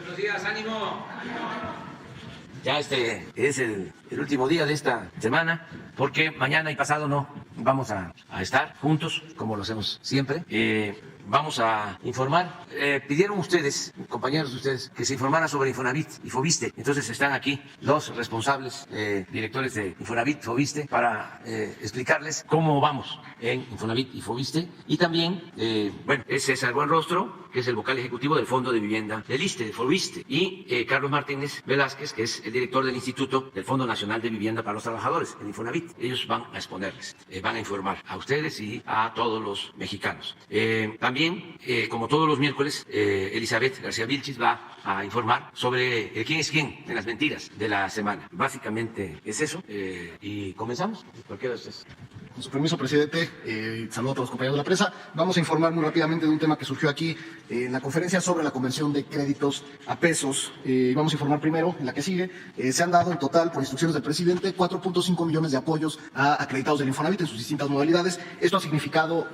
Buenos días, ánimo. Ya este es el último día de esta semana, porque mañana y pasado no vamos a estar juntos, como lo hacemos siempre. Vamos a informar. Pidieron ustedes, compañeros de ustedes, que se informara sobre Infonavit y Foviste. Entonces están aquí los responsables, directores de Infonavit, Foviste, para explicarles cómo vamos en Infonavit y Foviste. Y también, bueno, es César Buenrostro, que es el vocal ejecutivo del Fondo de Vivienda del ISSSTE, de Foviste, y Carlos Martínez Velázquez, que es el director del Instituto del Fondo Nacional de Vivienda para los Trabajadores, el Infonavit. Ellos van a exponerles, van a informar a ustedes y a todos los mexicanos. También, como todos los miércoles, Elizabeth García Vilchis va a informar sobre quién es quién en las mentiras de la semana. Básicamente es eso, y comenzamos. Cualquiera de ustedes. Con su permiso, presidente, saludo a todos los compañeros de la prensa. Vamos a informar muy rápidamente de un tema que surgió aquí en la conferencia sobre la conversión de créditos a pesos. Vamos a informar primero, en la que sigue, se han dado en total, por instrucciones del presidente, 4.5 millones de apoyos a acreditados del Infonavit en sus distintas modalidades. Esto ha significado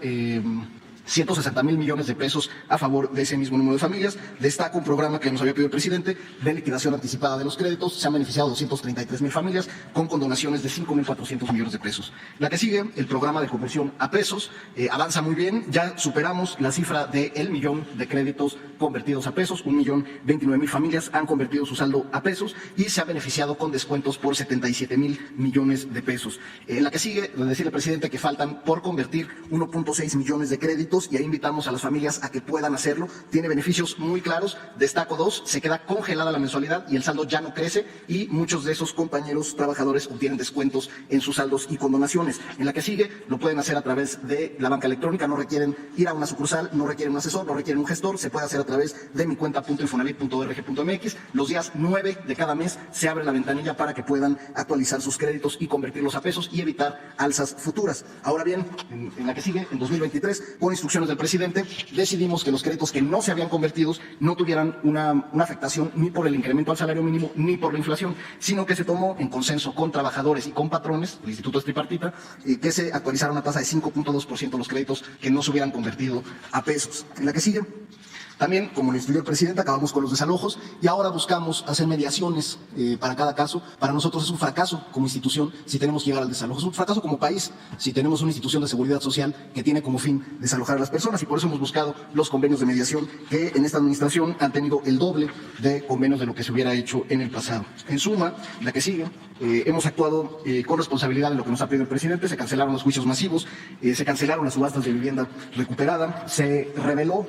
160,000 millones de pesos a favor de ese mismo número de familias. Destaca un programa que nos había pedido el presidente de liquidación anticipada de los créditos. Se han beneficiado 233,000 familias con condonaciones de 5,400 millones de pesos. La que sigue, el programa de conversión a pesos, avanza muy bien. Ya superamos la cifra del millón de créditos convertidos a pesos. 1,029,000 familias han convertido su saldo a pesos y se ha beneficiado con descuentos por 77,000 millones de pesos. La que sigue, decirle al presidente que faltan por convertir 1.6 millones de créditos, y ahí invitamos a las familias a que puedan hacerlo. Tiene beneficios muy claros. Destaco dos: se queda congelada la mensualidad y el saldo ya no crece, y muchos de esos compañeros trabajadores obtienen descuentos en sus saldos y condonaciones. En la que sigue, lo pueden hacer a través de la banca electrónica. No requieren ir a una sucursal, no requieren un asesor, no requieren un gestor. Se puede hacer a través de mi cuenta.infonavit.org.mx. Los días 9 de cada mes se abre la ventanilla para que puedan actualizar sus créditos y convertirlos a pesos y evitar alzas futuras. Ahora bien, en la que sigue, en 2023, con instrucciones del presidente, decidimos que los créditos que no se habían convertido no tuvieran una afectación ni por el incremento al salario mínimo ni por la inflación, sino que se tomó en consenso con trabajadores y con patrones, el Instituto es tripartita, que se actualizara una tasa de 5.2% los créditos que no se hubieran convertido a pesos. En la que sigue, también, como lo instruyó el presidente, acabamos con los desalojos y ahora buscamos hacer mediaciones para cada caso. Para nosotros es un fracaso como institución si tenemos que llegar al desalojo. Es un fracaso como país si tenemos una institución de seguridad social que tiene como fin desalojar a las personas, y por eso hemos buscado los convenios de mediación, que en esta administración han tenido el doble de convenios de lo que se hubiera hecho en el pasado. En suma, la que sigue, hemos actuado con responsabilidad en lo que nos ha pedido el presidente. Se cancelaron los juicios masivos, se cancelaron las subastas de vivienda recuperada, se reveló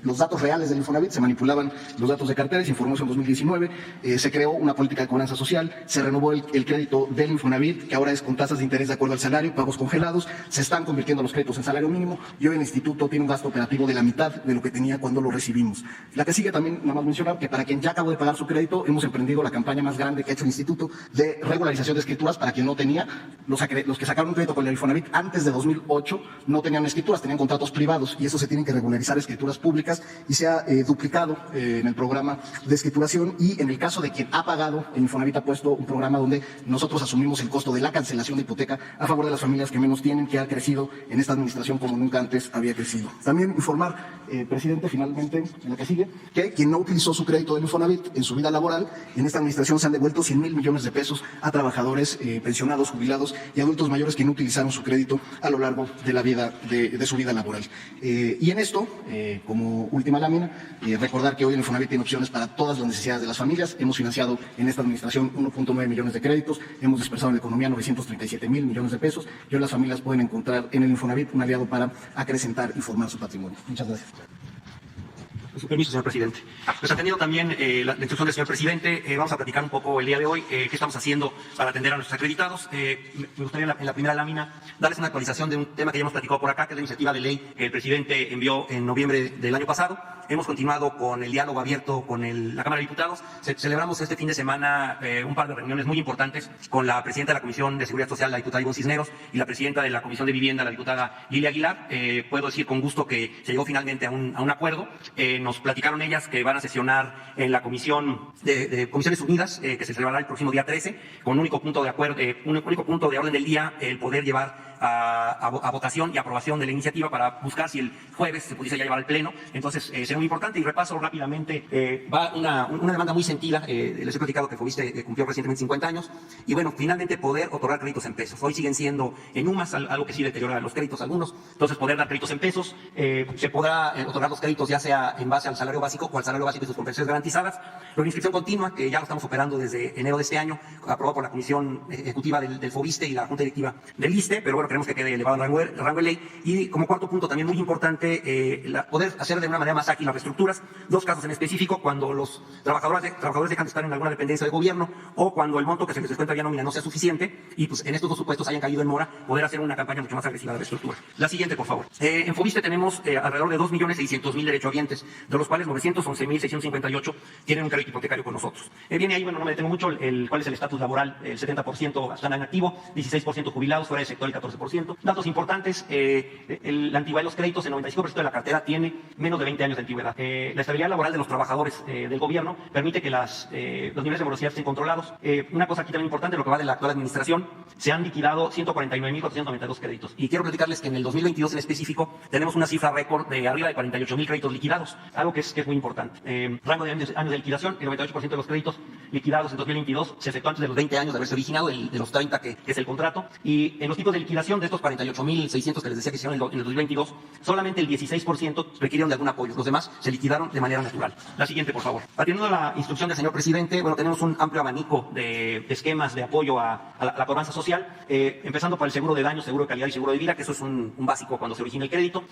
los datos reales del Infonavit, se manipulaban los datos de cartera, se informó eso en 2019, se creó una política de cobranza social, se renovó el crédito del Infonavit, que ahora es con tasas de interés de acuerdo al salario, pagos congelados, se están convirtiendo los créditos en salario mínimo, y hoy el instituto tiene un gasto operativo de la mitad de lo que tenía cuando lo recibimos. La que sigue, también nada más mencionar que para quien ya acabó de pagar su crédito, hemos emprendido la campaña más grande que ha hecho el instituto de regularización de escrituras para quien no tenía. Los que sacaron un crédito con el Infonavit antes de 2008 no tenían escrituras, tenían contratos privados, y eso se tienen que regularizar escrituras públicas, y se ha duplicado en el programa de escrituración. Y en el caso de quien ha pagado, el Infonavit ha puesto un programa donde nosotros asumimos el costo de la cancelación de hipoteca a favor de las familias que menos tienen, que ha crecido en esta administración como nunca antes había crecido. También informar, presidente, finalmente, en la que sigue, que quien no utilizó su crédito del Infonavit en su vida laboral, en esta administración se han devuelto 100,000 millones de pesos a trabajadores pensionados, jubilados y adultos mayores que no utilizaron su crédito a lo largo de la vida de su vida laboral. Y en esto, como última lámina, recordar que hoy el Infonavit tiene opciones para todas las necesidades de las familias. Hemos financiado en esta administración 1.9 millones de créditos, hemos dispersado en la economía 937,000 millones de pesos, y hoy las familias pueden encontrar en el Infonavit un aliado para acrecentar y formar su patrimonio. Muchas gracias. Con su permiso, señor presidente. Pues atendido también la instrucción del señor presidente, vamos a platicar un poco el día de hoy qué estamos haciendo para atender a nuestros acreditados. Me gustaría en la primera lámina darles una actualización de un tema que ya hemos platicado por acá, que es la iniciativa de ley que el presidente envió en noviembre del año pasado. Hemos continuado con el diálogo abierto con la Cámara de Diputados. Celebramos este fin de semana un par de reuniones muy importantes con la presidenta de la Comisión de Seguridad Social, la diputada Ivonne Cisneros, y la presidenta de la Comisión de Vivienda, la diputada Lilia Aguilar. Puedo decir con gusto que se llegó finalmente a un acuerdo. nos platicaron ellas que van a sesionar en la comisión de Comisiones Unidas, que se celebrará el próximo día 13, con un único punto de acuerdo, un único punto de orden del día, el poder llevar a votación y aprobación de la iniciativa para buscar si el jueves se pudiese ya llevar al pleno. Entonces, será muy importante. Y repaso rápidamente, va una demanda muy sentida. Les he platicado que Fobiste cumplió recientemente 50 años. Y bueno, finalmente poder otorgar créditos en pesos. Hoy siguen siendo en UMAS, algo que sí deteriora los créditos algunos. Entonces, poder dar créditos en pesos. Se podrá otorgar los créditos ya sea en base al salario básico o al salario básico y sus compensaciones garantizadas. Pero la inscripción continua, que ya lo estamos operando desde enero de este año, aprobado por la Comisión Ejecutiva del Fobiste y la Junta Directiva del ISSSTE, pero bueno, queremos que quede elevado en rango de ley. Y como cuarto punto, también muy importante, poder hacer de una manera más ágil las reestructuras. Dos casos en específico: cuando los trabajadores dejan de estar en alguna dependencia de gobierno, o cuando el monto que se les descuenta vía nómina no sea suficiente, y pues en estos dos supuestos hayan caído en mora, poder hacer una campaña mucho más agresiva de reestructura. La siguiente, por favor. En Fobiste tenemos alrededor de 2.600.000 derechohabientes, de los cuales 911.658 tienen un crédito hipotecario con nosotros. Viene ahí, bueno, no me detengo mucho, cuál es el estatus laboral. El 70% están en activo, 16% jubilados, fuera del sector el 14%. Datos importantes: la antigüedad de los créditos, el 95% de la cartera tiene menos de 20 años de antigüedad. La estabilidad laboral de los trabajadores del gobierno permite que los niveles de morosidad estén controlados. Una cosa aquí también importante, lo que va de la actual administración, se han liquidado 149.492 créditos. Y quiero platicarles que en el 2022 en específico tenemos una cifra récord de arriba de 48.000 créditos liquidados, algo que es muy importante. Rango de años de liquidación: el 98% de los créditos liquidados en 2022 se efectuó antes de los 20 años de haberse originado, de los 30 que es el contrato. Y en los tipos de liquidación, de estos 48.600 que les decía que hicieron en el 2022, solamente el 16% requirieron de algún apoyo. Los demás se liquidaron de manera natural. La siguiente, por favor. Atendiendo a la instrucción del señor presidente, bueno, tenemos un amplio abanico de esquemas de apoyo a la cobranza social, empezando por el seguro de daños, seguro de calidad y seguro de vida, que eso es un básico cuando se origina el crédito.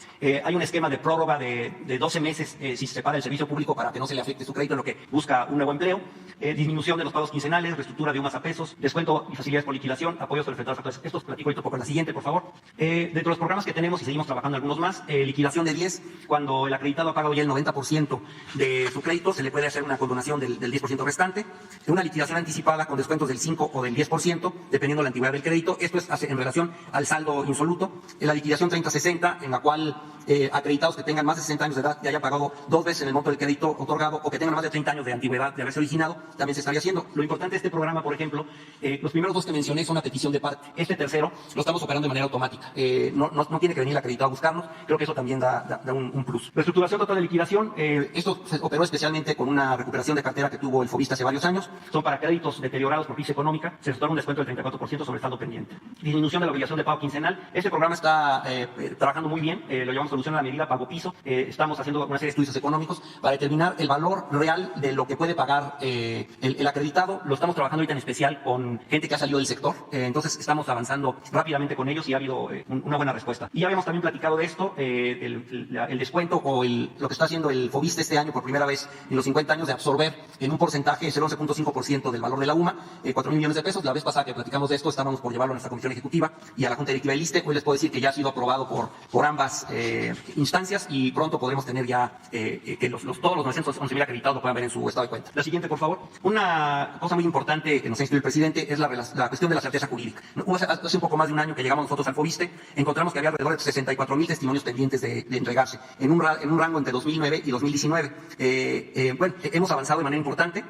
Hay un esquema de prórroga de 12 meses si se separa el servicio público para que no se le afecte su crédito en lo que busca un nuevo empleo. Disminución de los pagos quincenales, reestructura de UMAS a pesos, descuento y facilidades por liquidación, apoyos sobre efectuar factores. Estos platico ahorita por la siguiente, por favor. Dentro de los programas que tenemos, y seguimos trabajando en algunos más, liquidación de 10, cuando el acreditado ha pagado ya el 90% de su crédito, se le puede hacer una condonación del 10% restante. Una liquidación anticipada con descuentos del 5 o del 10%, dependiendo de la antigüedad del crédito. Esto es en relación al saldo insoluto. La liquidación 30-60, en la cual acreditados que tengan más de 60 años de edad y hayan pagado 2 veces en el monto del crédito otorgado, o que tengan más de 30 años de antigüedad de haberse originado, también se estaría haciendo. Lo importante de este programa, por ejemplo, los primeros dos que mencioné son a petición de parte. Este tercero lo estamos operando de manera automática. No tiene que venir el acreditado a buscarnos. Creo que eso también da un plus. Reestructuración total de liquidación. Esto se operó especialmente con una recuperación de cartera que tuvo el Fobiste hace varios años. Son para créditos deteriorados por crisis económica. Se otorga un descuento del 34% sobre el saldo pendiente. Disminución de la obligación de pago quincenal. Este programa está trabajando muy bien. Lo llamamos solución a la medida pago piso. Estamos haciendo una serie de estudios económicos para determinar el valor real de lo que puede pagar el acreditado. Lo estamos trabajando ahorita en especial con gente que ha salido del sector. Entonces estamos avanzando rápidamente con ellos y ha habido una buena respuesta. Y ya habíamos también platicado de esto, el descuento o lo que está haciendo el Fobiste este año por primera vez en los 50 años, de absorber en un porcentaje, es el 11.5% del valor de la UMA, 4.000 millones de pesos. La vez pasada que platicamos de esto, estábamos por llevarlo a nuestra Comisión Ejecutiva y a la Junta Directiva del ISSSTE. Hoy les puedo decir que ya ha sido aprobado por ambas instancias, y pronto podremos tener ya que todos los 911.000 acreditados lo puedan ver en su estado de cuenta. La siguiente, por favor. Una cosa muy importante que nos ha instruido el presidente es la cuestión de la certeza jurídica. Hace un poco más de un año que llegamos nosotros al Fobiste, encontramos que había alrededor de 64.000 testimonios pendientes de entregarse en un rango entre 2009 y 2019. Bueno, hemos avanzado de manera importante.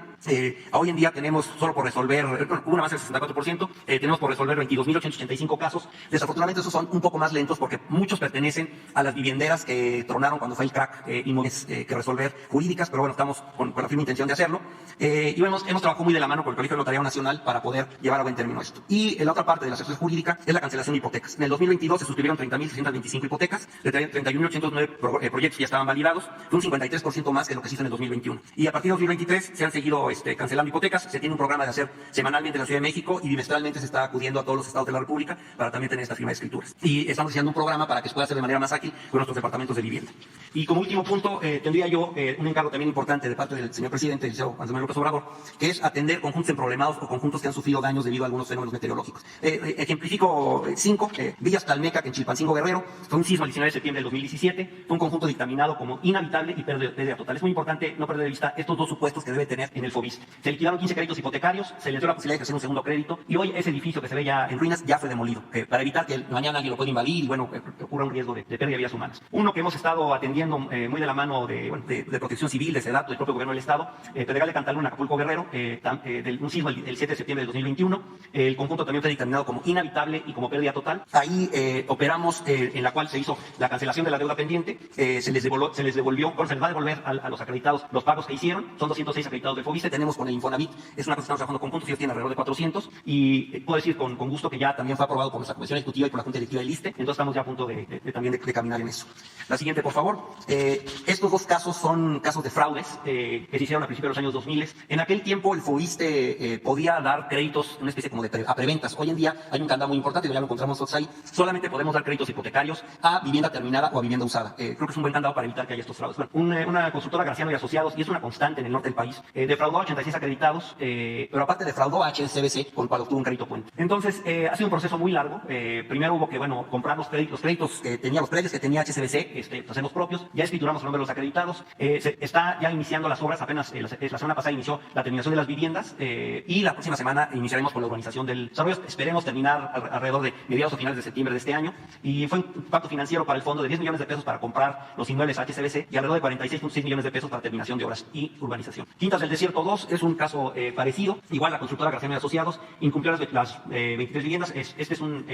Hoy en día tenemos solo por resolver, hubo un avance del 64%, tenemos por resolver 22.885 casos. Desafortunadamente esos son un poco más lentos porque muchos pertenecen a las vivienderas que tronaron cuando fue el crack inmobiliarios que resolver jurídicas, pero bueno, estamos con la firme intención de hacerlo. Y hemos trabajado muy de la mano con el Colegio de Notariado Nacional para poder llevar a buen término esto. Y la otra parte de la certeza jurídica es la cancelación de hipotecas. En el 2022 se suscribieron 30.625 hipotecas, de 31.809 proyectos ya estaban validados, fue un 53% más que lo que se hizo en el 2021. Y a partir de 2023 se han seguido cancelando hipotecas. Se tiene un programa de hacer semanalmente en la Ciudad de México y bimestralmente se está acudiendo a todos los estados de la República para también tener esta firma de escrituras. Y estamos haciendo un programa para que se pueda hacer de manera más ágil con nuestros departamentos de vivienda. Y como último punto, tendría yo un encargo también importante de parte del señor presidente, el licenciado Andrés Manuel López Obrador, que es atender conjuntos emproblemados o conjuntos que han sufrido daños debido a algunos fenómenos meteorológicos. Ejemplifico 5, Villas Tlalmeca, que en Chilpancingo, Guerrero, fue un sismo el 19 de septiembre del 2017, fue un conjunto dictaminado como inhabitable y pérdida total. Es muy importante no perder de vista estos dos supuestos que debe tener en el Fobiste. Se liquidaron 15 créditos hipotecarios, se les dio la posibilidad de hacer un segundo crédito y hoy ese edificio que se ve ya en ruinas ya fue demolido, para evitar que mañana alguien lo pueda invadir y bueno, ocurra un riesgo de pérdida de vidas humanas. Uno que hemos estado atendiendo muy de la mano de Protección Civil, de SEDATU, del propio gobierno del Estado, Pedregal de Cantaluna, Acapulco Guerrero, un sismo el 7 de septiembre del 2021. El conjunto también fue dictaminado como inhabitable y como pérdida total. Ahí operamos, en la cual se hizo la cancelación de la deuda pendiente, se les va a devolver a los acreditados los pagos que hicieron. Son 206 acreditados del FOBISTE. Tenemos con el Infonavit, es una cosa que estamos trabajando conjuntos, ellos tienen alrededor de 400, y puedo decir con gusto que ya también fue aprobado por nuestra Comisión Ejecutiva y por la Junta Directiva del ISSSTE. Entonces estamos ya a punto también de caminar en eso. La siguiente, por favor. Estos dos casos son casos de fraudes que se hicieron a principios de los años 2000. En aquel tiempo el FOBISTE podía dar créditos, una especie como a preventas. Hoy en día hay un candado muy importante, ya lo encontramos nosotros ahí. Solamente podemos dar créditos hipotecarios a vivienda terminada o a vivienda usada. Creo que es un buen candado para evitar que haya estos fraudes. Bueno, una constructora, Graciano y Asociados, y es una constante en el norte del país, defraudó a 86 acreditados, pero aparte defraudó a HSBC, con el cual obtuvo un crédito puente. Entonces, ha sido un proceso muy largo. Primero hubo que, comprar los créditos que tenía, los predios que tenía HSBC, hacer los propios. Ya escrituramos el nombre de los acreditados. Se está ya iniciando las obras, apenas la semana pasada inició la terminación de las viviendas, y la próxima semana iniciaremos con la urbanización del desarrollo. Esperemos terminar alrededor de mediados o finales de septiembre de este año. Y fue un impacto financiero para el fondo de 10 millones de pesos para comprar los inmuebles a HSBC y alrededor de 46.6 millones de pesos para terminación de obras y urbanización. Quintas del Desierto 2 es un caso parecido. Igual la constructora Graciano y Asociados incumplió las 23 viviendas. Este es un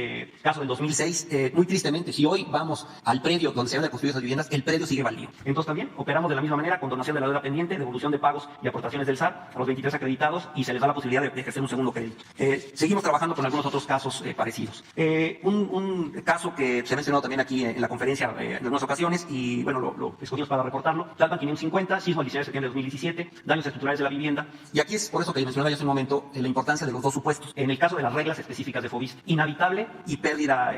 caso del 2006. Muy tristemente, si hoy vamos al predio donde se van a construir esas viviendas, el predio sigue baldío. Entonces también operamos de la misma manera con donación de la deuda pendiente, devolución de pagos y aportaciones del SAR a los 23 acreditados, y se les da la posibilidad de ejercer un segundo crédito. Seguimos trabajando con algunos otros casos parecidos. Un caso que se ha mencionado también aquí en la conferencia en algunas ocasiones, y lo escogimos para reportarlo: Tlalpan 550, sismo el 19 de septiembre de 2017, daños estructurales de la vivienda. Y aquí es por eso que mencionaba yo hace un momento la importancia de los dos supuestos. En el caso de las reglas específicas de FOBISTE, inhabitable y pérdida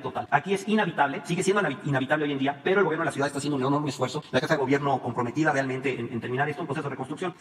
total. Aquí es inhabitable, sigue siendo inhabitable hoy en día, pero el gobierno de la ciudad está haciendo un enorme esfuerzo. La jefa de gobierno comprometida realmente en terminar esto, un proceso de reconstrucción.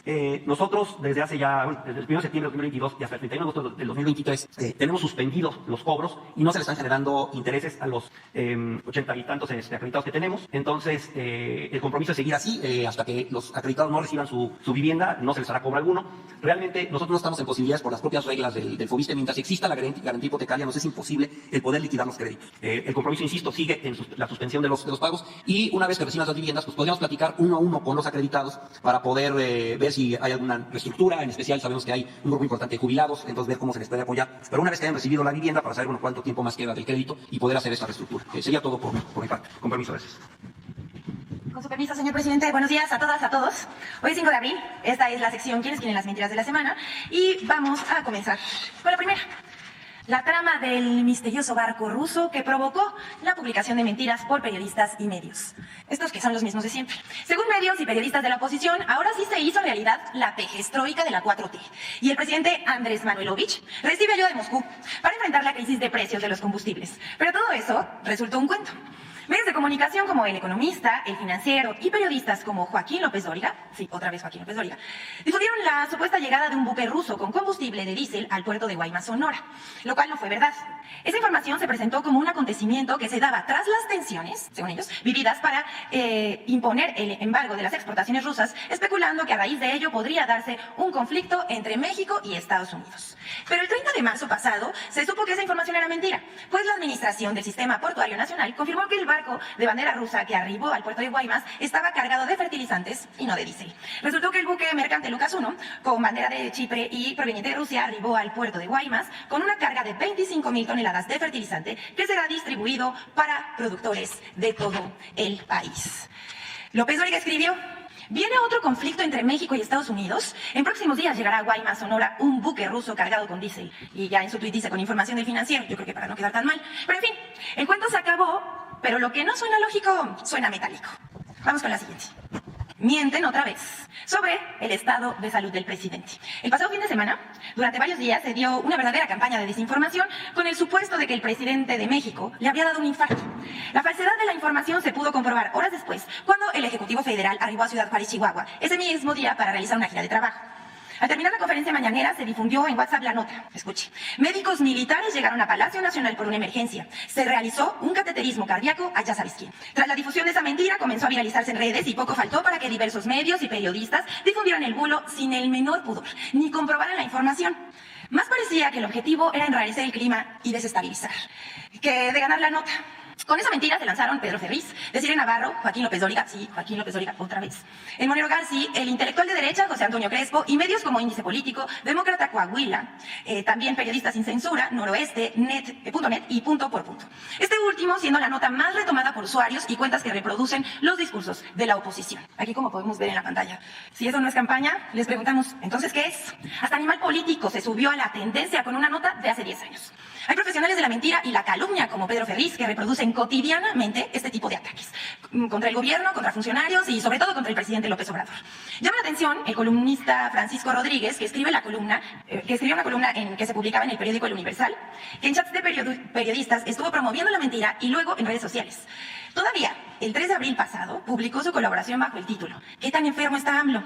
Nosotros desde hace ya, desde el 1 de septiembre de 2022 y hasta el 31 de agosto del 2023, tenemos suspendidos los cobros y no se le están generando intereses a los 80 y tantos acreditados que tenemos. Entonces, el compromiso es seguir así hasta que los acreditados no reciban su vivienda, no se les hará cobro alguno. Realmente nosotros no estamos en posibilidades, por las propias reglas del FOBISTE, mientras exista la garantía hipotecaria, nos es imposible el poder liquidar los créditos. El compromiso, insisto, sigue en la suspensión de los pagos, y una vez que reciban las viviendas, pues podríamos platicar uno a uno con los acreditados para poder ver si hay alguna reestructura. En especial sabemos que hay un grupo importante de jubilados, entonces ver cómo se les puede apoyar, pero una vez que hayan recibido la vivienda, para saber cuánto tiempo más queda del crédito y poder hacer esta reestructura. Sería todo por mi parte. Con permiso, gracias. Con su permiso, señor presidente, buenos días a todas, a todos. Hoy es 5 de abril, esta es la sección ¿Quiénes quieren las mentiras de la semana? Y vamos a comenzar con la primera. La trama del misterioso barco ruso que provocó la publicación de mentiras por periodistas y medios. Estos que son los mismos de siempre. Según medios y periodistas de la oposición, ahora sí se hizo realidad la perestroika de la 4T. Y el presidente Andrés Manuelovich recibe ayuda de Moscú para enfrentar la crisis de precios de los combustibles. Pero todo eso resultó un cuento. Medios de comunicación como El Economista, El Financiero y periodistas como Joaquín López Dóriga, sí, otra vez Joaquín López Dóriga, difundieron la supuesta llegada de un buque ruso con combustible de diésel al puerto de Guaymas, Sonora, lo cual no fue verdad. Esa información se presentó como un acontecimiento que se daba tras las tensiones, según ellos, vividas para imponer el embargo de las exportaciones rusas, especulando que a raíz de ello podría darse un conflicto entre México y Estados Unidos. Pero el 30 de marzo pasado se supo que esa información era mentira, pues la Administración del Sistema Portuario Nacional confirmó que el barco de bandera rusa que arribó al puerto de Guaymas estaba cargado de fertilizantes y no de diésel. Resultó que el buque mercante Lucas 1, con bandera de Chipre y proveniente de Rusia, arribó al puerto de Guaymas con una carga de 25.000 toneladas de fertilizante que será distribuido para productores de todo el país. López Dóriga escribió: ¿viene otro conflicto entre México y Estados Unidos? En próximos días llegará a Guaymas, Sonora, un buque ruso cargado con diésel. Y ya en su tuit dice con información del Financiero, yo creo que para no quedar tan mal. Pero en fin, el cuento se acabó, pero lo que no suena lógico, suena metálico. Vamos con la siguiente. Mienten otra vez sobre el estado de salud del presidente. El pasado fin de semana, durante varios días, se dio una verdadera campaña de desinformación con el supuesto de que el presidente de México le había dado un infarto. La falsedad de la información se pudo comprobar horas después, cuando el Ejecutivo Federal arribó a Ciudad Juárez, Chihuahua, ese mismo día para realizar una gira de trabajo. Al terminar la conferencia mañanera, se difundió en WhatsApp la nota. Escuche. Médicos militares llegaron a Palacio Nacional por una emergencia. Se realizó un cateterismo cardíaco a ya sabes quién. Tras la difusión de esa mentira, comenzó a viralizarse en redes y poco faltó para que diversos medios y periodistas difundieran el bulo sin el menor pudor, ni comprobaran la información. Más parecía que el objetivo era enrarecer el clima y desestabilizar, que de ganar la nota. Con esa mentira se lanzaron Pedro Ferriz, Desiree Navarro, Joaquín López Dóriga, sí, Joaquín López Dóriga otra vez, el Monero Garci, el intelectual de derecha José Antonio Crespo y medios como Índice Político, Demócrata Coahuila, también Periodistas Sin Censura, Noroeste, .net y Punto por Punto. Este último siendo la nota más retomada por usuarios y cuentas que reproducen los discursos de la oposición. Aquí como podemos ver en la pantalla. Si eso no es campaña, les preguntamos, ¿entonces qué es? Hasta Animal Político se subió a la tendencia con una nota de hace 10 años. Hay profesionales de la mentira y la calumnia como Pedro Ferriz que reproducen cotidianamente este tipo de ataques contra el gobierno, contra funcionarios y sobre todo contra el presidente López Obrador. Llama la atención el columnista Francisco Rodríguez que escribió una columna que se publicaba en el periódico El Universal, que en chats de periodistas estuvo promoviendo la mentira y luego en redes sociales. Todavía, el 3 de abril pasado, publicó su colaboración bajo el título ¿Qué tan enfermo está AMLO?,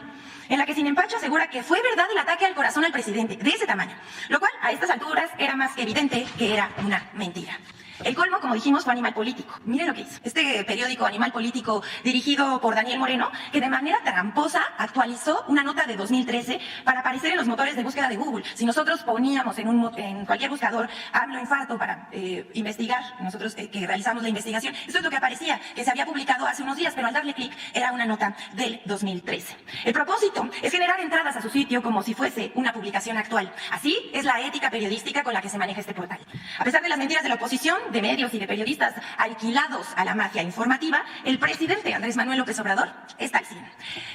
en la que sin empacho asegura que fue verdad el ataque al corazón al presidente, de ese tamaño, lo cual a estas alturas era más que evidente que era una mentira. El colmo, como dijimos, fue Animal Político. Miren lo que hizo. Este periódico Animal Político, dirigido por Daniel Moreno, que de manera tramposa actualizó una nota de 2013 para aparecer en los motores de búsqueda de Google. Si nosotros poníamos en cualquier buscador AMLO infarto para investigar, nosotros que realizamos la investigación, eso es lo que aparecía, que se había publicado hace unos días, pero al darle clic era una nota del 2013. El propósito es generar entradas a su sitio como si fuese una publicación actual. Así es la ética periodística con la que se maneja este portal. A pesar de las mentiras de la oposición, de medios y de periodistas alquilados a la mafia informativa, el presidente Andrés Manuel López Obrador está al 100.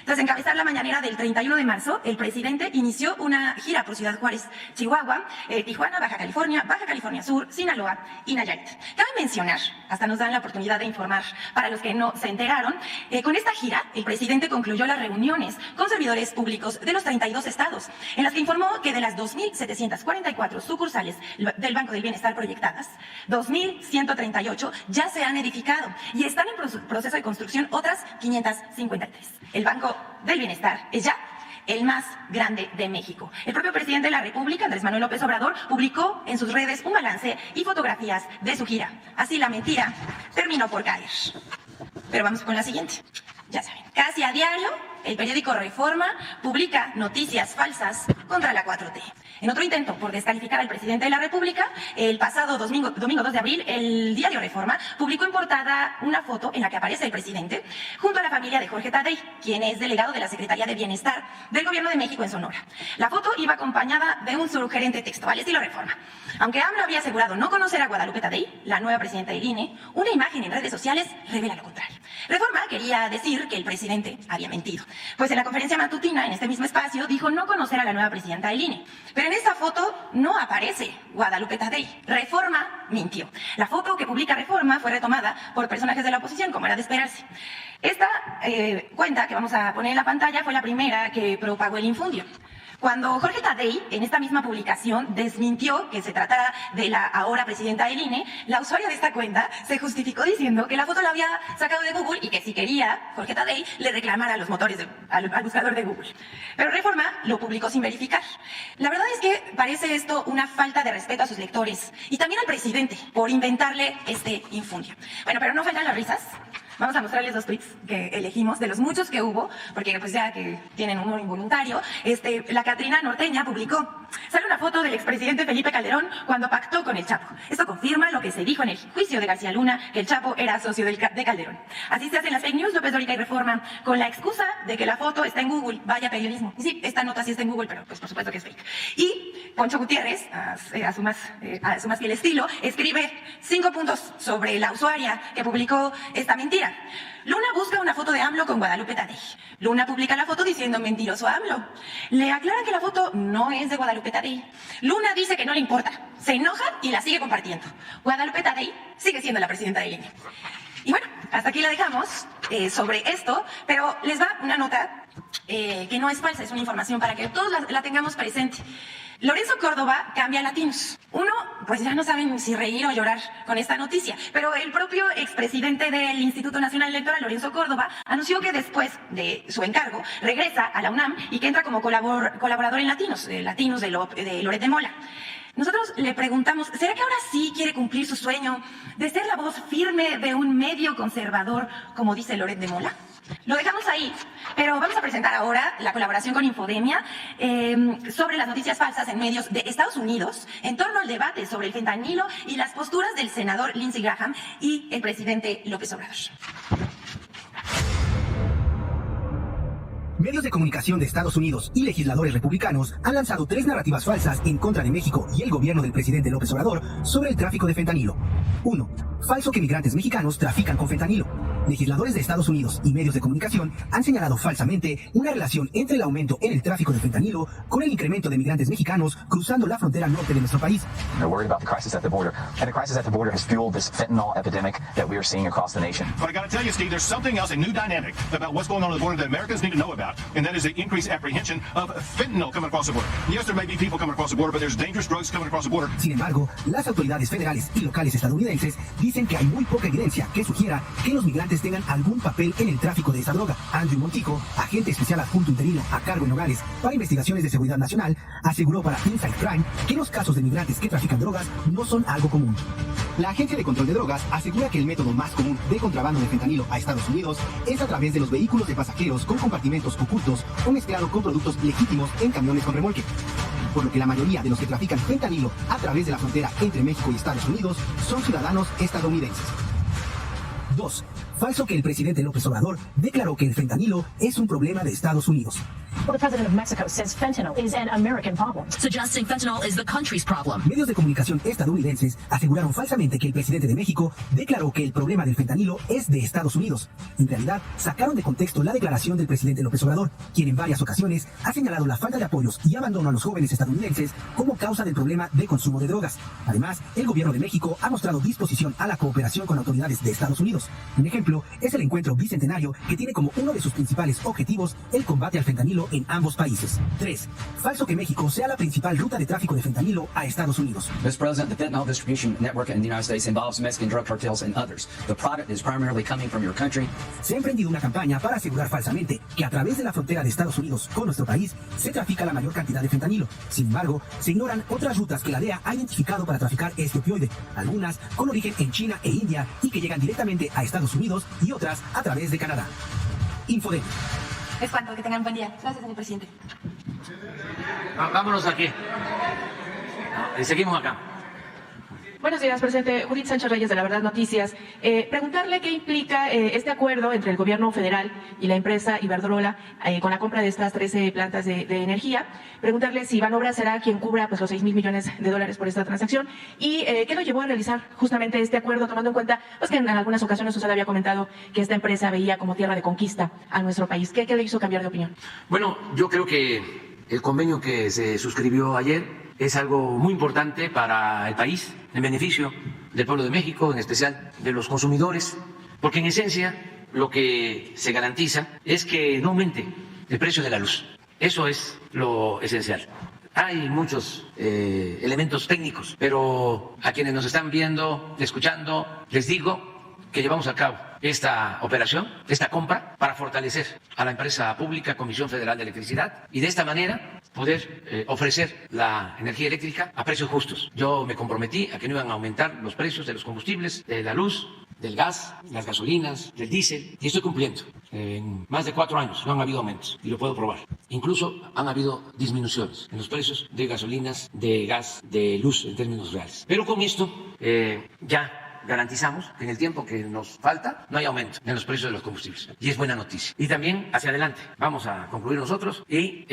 Tras encabezar la mañanera del 31 de marzo, el presidente inició una gira por Ciudad Juárez, Chihuahua, Tijuana, Baja California Sur, Sinaloa y Nayarit. Cabe mencionar, hasta nos dan la oportunidad de informar para los que no se enteraron, con esta gira el presidente concluyó las reuniones con servidores públicos de los 32 estados, en las que informó que de las 2.744 sucursales del Banco del Bienestar proyectadas, 2.138 ya se han edificado y están en proceso de construcción otras 553. El Banco del Bienestar es ya el más grande de México. El propio presidente de la República, Andrés Manuel López Obrador, publicó en sus redes un balance y fotografías de su gira. Así la mentira terminó por caer. Pero vamos con la siguiente. Ya saben, casi a diario, el periódico Reforma publica noticias falsas contra la 4T. En otro intento por descalificar al presidente de la República, el pasado domingo 2 de abril, el diario Reforma publicó en portada una foto en la que aparece el presidente junto a la familia de Jorge Tadei, quien es delegado de la Secretaría de Bienestar del Gobierno de México en Sonora. La foto iba acompañada de un sugerente texto al estilo Reforma. Aunque AMLO había asegurado no conocer a Guadalupe Tadei, la nueva presidenta del INE, una imagen en redes sociales revela lo contrario. Reforma quería decir que el presidente había mentido, pues en la conferencia matutina, en este mismo espacio, dijo no conocer a la nueva presidenta del INE. Pero en esta foto no aparece Guadalupe Tadei. Reforma mintió. La foto que publica Reforma fue retomada por personajes de la oposición, como era de esperarse. Esta cuenta que vamos a poner en la pantalla fue la primera que propagó el infundio. Cuando Jorge Tadei, en esta misma publicación, desmintió que se tratara de la ahora presidenta del INE, la usuaria de esta cuenta se justificó diciendo que la foto la había sacado de Google y que si quería, Jorge Tadei le reclamara a los motores, al buscador de Google. Pero Reforma lo publicó sin verificar. La verdad es que parece esto una falta de respeto a sus lectores y también al presidente por inventarle este infundio. Bueno, pero no faltan las risas. Vamos a mostrarles 2 tweets que elegimos, de los muchos que hubo, porque pues ya que tienen humor involuntario. La Catrina Norteña publicó, sale una foto del expresidente Felipe Calderón cuando pactó con el Chapo. Esto confirma lo que se dijo en el juicio de García Luna, que el Chapo era socio de Calderón. Así se hacen las fake news, López Dóriga y Reforma, con la excusa de que la foto está en Google. Vaya periodismo. Y sí, esta nota sí está en Google, pero pues por supuesto que es fake. Y Poncho Gutiérrez, a su más fiel estilo, escribe 5 puntos sobre la usuaria que publicó esta mentira. Luna busca una foto de AMLO con Guadalupe Tadei. Luna publica la foto diciendo mentiroso AMLO. Le aclaran que la foto no es de Guadalupe Tadei. Luna dice que no le importa, se enoja y la sigue compartiendo. Guadalupe Tadei sigue siendo la presidenta del INE. Y bueno, hasta aquí la dejamos sobre esto, pero les va una nota que no es falsa, es una información para que todos la tengamos presente. Lorenzo Córdoba cambia a Latinos. Uno, pues ya no saben si reír o llorar con esta noticia, pero el propio expresidente del Instituto Nacional Electoral, Lorenzo Córdoba, anunció que después de su encargo regresa a la UNAM y que entra como colaborador en Latinos de Loret de Mola. Nosotros le preguntamos, ¿será que ahora sí quiere cumplir su sueño de ser la voz firme de un medio conservador, como dice Loret de Mola? Lo dejamos ahí, pero vamos a presentar ahora la colaboración con Infodemia sobre las noticias falsas en medios de Estados Unidos en torno al debate sobre el fentanilo y las posturas del senador Lindsey Graham y el presidente López Obrador. Medios de comunicación de Estados Unidos y legisladores republicanos han lanzado 3 narrativas falsas en contra de México y el gobierno del presidente López Obrador sobre el tráfico de fentanilo. 1. Falso que migrantes mexicanos trafican con fentanilo. Legisladores de Estados Unidos y medios de comunicación han señalado falsamente una relación entre el aumento en el tráfico de fentanilo con el incremento de migrantes mexicanos cruzando la frontera norte de nuestro país. They're worried about the crisis at the border, and the crisis at the border has fueled this fentanyl epidemic that we are seeing across the nation. But I got to tell you, Steve, there's something else, a new dynamic about what's going on at the border that Americans need to know about, and that is the increased apprehension of fentanyl coming across the border. Yes, there may be people coming across the border, but there's dangerous drugs coming across the border. Sin embargo, las autoridades federales y locales estadounidenses dicen que hay muy poca evidencia que sugiera que los migrantes tengan algún papel en el tráfico de esta droga. Andrew Montico, agente especial adjunto interino a cargo en Nogales para investigaciones de seguridad nacional, aseguró para Inside Crime que los casos de migrantes que trafican drogas no son algo común. La Agencia de Control de Drogas asegura que el método más común de contrabando de fentanilo a Estados Unidos es a través de los vehículos de pasajeros con compartimentos ocultos o mezclado con productos legítimos en camiones con remolque. Por lo que la mayoría de los que trafican fentanilo a través de la frontera entre México y Estados Unidos son ciudadanos estadounidenses. 2. Falso que el presidente López Obrador declaró que el fentanilo es un problema de Estados Unidos. Well, the president of Mexico says fentanyl is an American problem, suggesting fentanyl is the country's problem. Medios de comunicación estadounidenses aseguraron falsamente que el presidente de México declaró que el problema del fentanilo es de Estados Unidos. En realidad, sacaron de contexto la declaración del presidente López Obrador, quien en varias ocasiones ha señalado la falta de apoyos y abandono a los jóvenes estadounidenses como causa del problema de consumo de drogas. Además, el gobierno de México ha mostrado disposición a la cooperación con autoridades de Estados Unidos. Un ejemplo es el encuentro bicentenario que tiene como uno de sus principales objetivos el combate al fentanilo en ambos países. 3. Falso que México sea la principal ruta de tráfico de fentanilo a Estados Unidos. Mr. President, the fentanyl distribution network in the United States involves Mexican drug cartels and others. The product is primarily coming from your country. Se ha emprendido una campaña para asegurar falsamente que a través de la frontera de Estados Unidos con nuestro país se trafica la mayor cantidad de fentanilo. Sin embargo, se ignoran otras rutas que la DEA ha identificado para traficar este opioide, algunas con origen en China e India y que llegan directamente a Estados Unidos y otras a través de Canadá. Infodemia. Es cuanto, que tengan buen día. Gracias, señor presidente. Vámonos aquí. Seguimos acá. Buenos días, presidente. Judith Sánchez Reyes, de La Verdad Noticias. Preguntarle qué implica este acuerdo entre el gobierno federal y la empresa Iberdrola con la compra de estas 13 plantas de energía. Preguntarle si Banobra será quien cubra pues, los $6,000 millones por esta transacción y qué lo llevó a realizar justamente este acuerdo, tomando en cuenta pues, que en algunas ocasiones usted había comentado que esta empresa veía como tierra de conquista a nuestro país. ¿Qué le hizo cambiar de opinión? Bueno, yo creo que el convenio que se suscribió ayer es algo muy importante para el país, en beneficio del pueblo de México, en especial de los consumidores, porque en esencia lo que se garantiza es que no aumente el precio de la luz. Eso es lo esencial. Hay muchos elementos técnicos, pero a quienes nos están viendo, escuchando, les digo que llevamos a cabo esta operación, esta compra, para fortalecer a la empresa pública Comisión Federal de Electricidad y de esta manera poder ofrecer la energía eléctrica a precios justos. Yo me comprometí a que no iban a aumentar los precios de los combustibles, de la luz, del gas, las gasolinas, del diésel, y estoy cumpliendo. En más de 4 años no han habido aumentos, y lo puedo probar. Incluso han habido disminuciones en los precios de gasolinas, de gas, de luz en términos reales. Pero con esto ya garantizamos que en el tiempo que nos falta no hay aumento en los precios de los combustibles. Y es buena noticia. Y también hacia adelante vamos a concluir nosotros y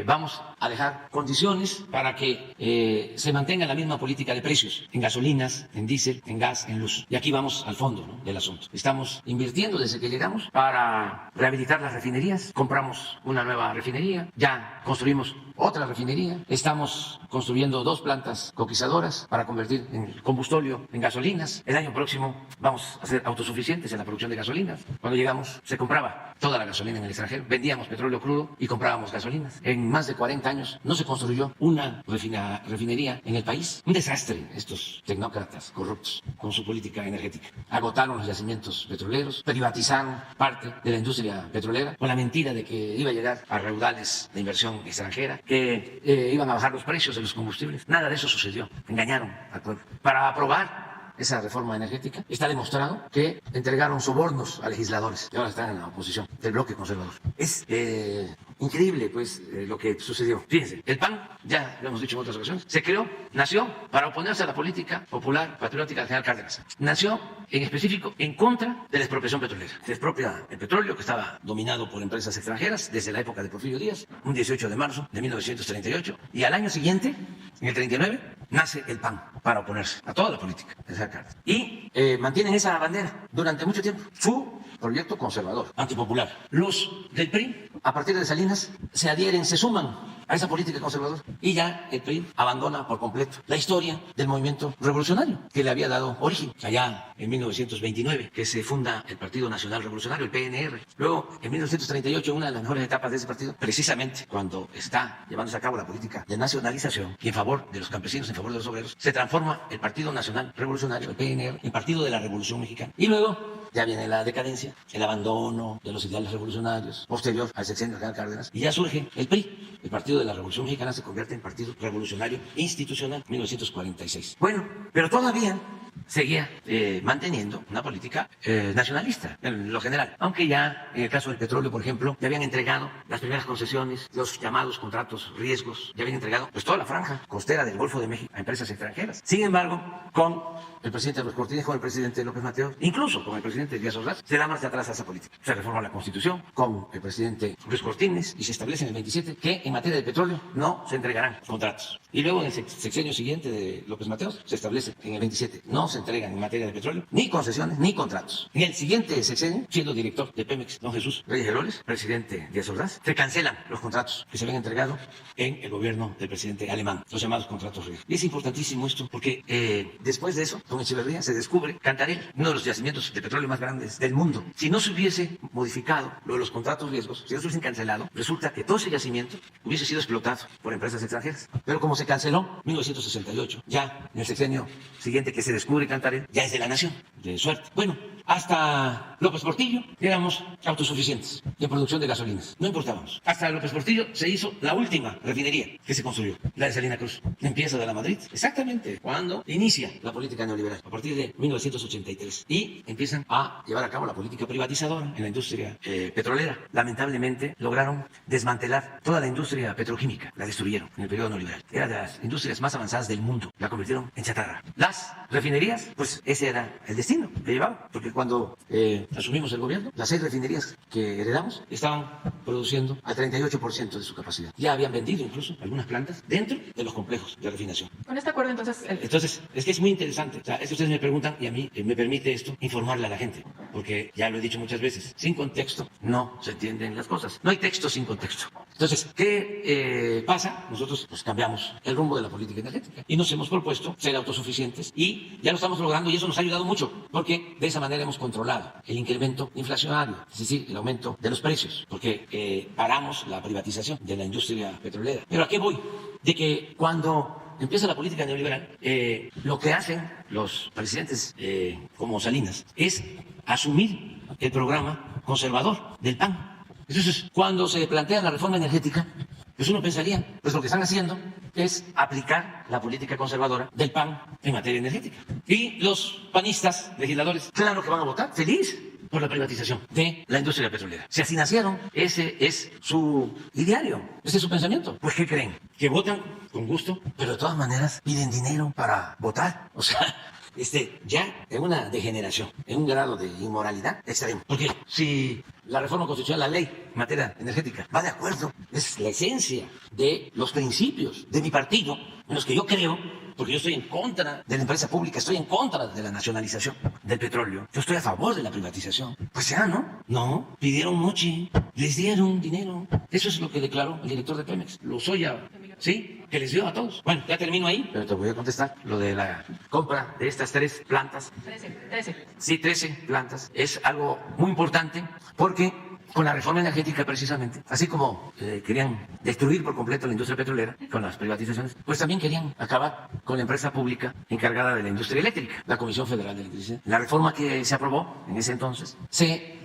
vamos a dejar condiciones para que se mantenga la misma política de precios en gasolinas, en diésel, en gas, en luz. Y aquí vamos al fondo, ¿no?, del asunto. Estamos invirtiendo desde que llegamos para rehabilitar las refinerías. Compramos una nueva refinería, ya construimos otra refinería, estamos construyendo 2 plantas coquizadoras para convertir el combustóleo en gasolinas. El año próximo vamos a ser autosuficientes en la producción de gasolinas. Cuando llegamos se compraba toda la gasolina en el extranjero, vendíamos petróleo crudo y comprábamos gasolinas. En más de 40 años no se construyó una refinería en el país. Un desastre estos tecnócratas corruptos con su política energética. Agotaron los yacimientos petroleros, privatizaron parte de la industria petrolera con la mentira de que iba a llegar a raudales de inversión extranjera, que iban a bajar los precios de los combustibles. Nada de eso sucedió. Engañaron al pueblo. Para aprobar esa reforma energética está demostrado que entregaron sobornos a legisladores y ahora están en la oposición. del bloque conservador. Es increíble, pues, lo que sucedió. Fíjense, el PAN, ya lo hemos dicho en otras ocasiones, se creó, nació para oponerse a la política popular patriótica del general Cárdenas. Nació, en específico, en contra de la expropiación petrolera. Se expropia el petróleo, que estaba dominado por empresas extranjeras desde la época de Porfirio Díaz, un 18 de marzo de 1938, y al año siguiente, en el 39, nace el PAN para oponerse a toda la política del general Cárdenas. Y mantienen esa bandera durante mucho tiempo. Su proyecto conservador, antipopular. Los del PRI, a partir de Salinas, se adhieren, se suman a esa política conservadora y ya el PRI abandona por completo la historia del movimiento revolucionario que le había dado origen allá en 1929, que se funda el Partido Nacional Revolucionario, el PNR. Luego, en 1938, una de las mejores etapas de ese partido, precisamente cuando está llevándose a cabo la política de nacionalización y en favor de los campesinos, en favor de los obreros, se transforma el Partido Nacional Revolucionario, el PNR, en Partido de la Revolución Mexicana. Y luego ya viene la decadencia, el abandono de los ideales revolucionarios, posterior al sexenio del general Cárdenas, y ya surge el PRI. El Partido de la Revolución Mexicana se convierte en Partido Revolucionario Institucional, 1946. Bueno, pero todavía seguía manteniendo una política nacionalista, en lo general. Aunque ya, en el caso del petróleo, por ejemplo, ya habían entregado las primeras concesiones, los llamados contratos riesgos, ya habían entregado pues toda la franja costera del Golfo de México a empresas extranjeras. Sin embargo, con el presidente Ruiz Cortines, con el presidente López Mateos, incluso con el presidente Díaz Ordaz, se da marcha atrás a esa política. Se reforma la Constitución con el presidente Ruiz Cortines y se establece en el 27 que en materia de petróleo no se entregarán contratos. Y luego en el sexenio siguiente de López Mateos se establece en el 27 no se entregan en materia de petróleo ni concesiones ni contratos. En el siguiente sexenio, siendo director de Pemex don Jesús Reyes Heroles, presidente Díaz Ordaz, se cancelan los contratos que se habían entregado en el gobierno del presidente alemán, los llamados contratos riesgos. Y es importantísimo esto porque después de eso, don Echeverría se descubre Cantarell, uno de los yacimientos de petróleo más grandes del mundo. Si no se hubiese modificado lo de los contratos riesgos, si no se hubiesen cancelado, resulta que todo ese yacimiento hubiese sido explotado por empresas extranjeras. Pero como se canceló, 1968, ya en el sexenio siguiente que se descubre Cantarell, ya es de la nación, de suerte. Bueno, hasta López Portillo éramos autosuficientes en producción de gasolinas, no importábamos. Hasta López Portillo se hizo la última refinería que se construyó, la de Salina Cruz. Empieza de la Madrid, exactamente cuando inicia la política neoliberal, a partir de 1983, y empiezan a llevar a cabo la política privatizadora en la industria petrolera. Lamentablemente lograron desmantelar toda la industria petroquímica, la destruyeron en el periodo neoliberal. Era de las industrias más avanzadas del mundo, la convirtieron en chatarra. Las refinerías, pues ese era el destino que llevaban, porque cuando asumimos el gobierno, las 6 refinerías que heredamos estaban produciendo al 38% de su capacidad. Ya habían vendido incluso algunas plantas dentro de los complejos de refinación. Con este acuerdo, entonces... Entonces, es que es muy interesante. O sea, es que ustedes me preguntan y a mí me permite esto informarle a la gente, porque ya lo he dicho muchas veces, sin contexto no se entienden las cosas. No hay texto sin contexto. Entonces, ¿qué pasa? Nosotros pues cambiamos el rumbo de la política energética y nos hemos propuesto ser autosuficientes y ya lo estamos logrando y eso nos ha ayudado mucho, porque de esa manera hemos controlado el incremento inflacionario, es decir, el aumento de los precios, porque paramos la privatización de la industria petrolera. ¿Pero a qué voy? De que cuando empieza la política neoliberal, lo que hacen los presidentes como Salinas es asumir el programa conservador del PAN. Entonces, cuando se plantea la reforma energética, pues uno pensaría, pues lo que están haciendo es aplicar la política conservadora del PAN en materia energética. Y los panistas, legisladores, claro que van a votar feliz por la privatización de la industria petrolera. Si así nacieron, ese es su ideario, ese es su pensamiento. Pues ¿qué creen? Que votan con gusto, pero de todas maneras piden dinero para votar. O sea, ya en una degeneración, en un grado de inmoralidad extremo. Porque si la reforma constitucional, la ley en materia energética, va de acuerdo, es la esencia de los principios de mi partido, en los que yo creo, porque yo estoy en contra de la empresa pública, estoy en contra de la nacionalización del petróleo, yo estoy a favor de la privatización. Pues ya, ¿no? No, pidieron moche, les dieron dinero. Eso es lo que declaró el director de Pemex, Lozoya, ¿sí? Que les dio a todos. Bueno, ya termino ahí, pero te voy a contestar lo de la compra de estas 3 plantas. 13. Sí, 13 plantas. Es algo muy importante porque con la reforma energética precisamente, así como querían destruir por completo la industria petrolera con las privatizaciones, pues también querían acabar con la empresa pública encargada de la industria eléctrica, la Comisión Federal de Electricidad. La reforma que se aprobó en ese entonces se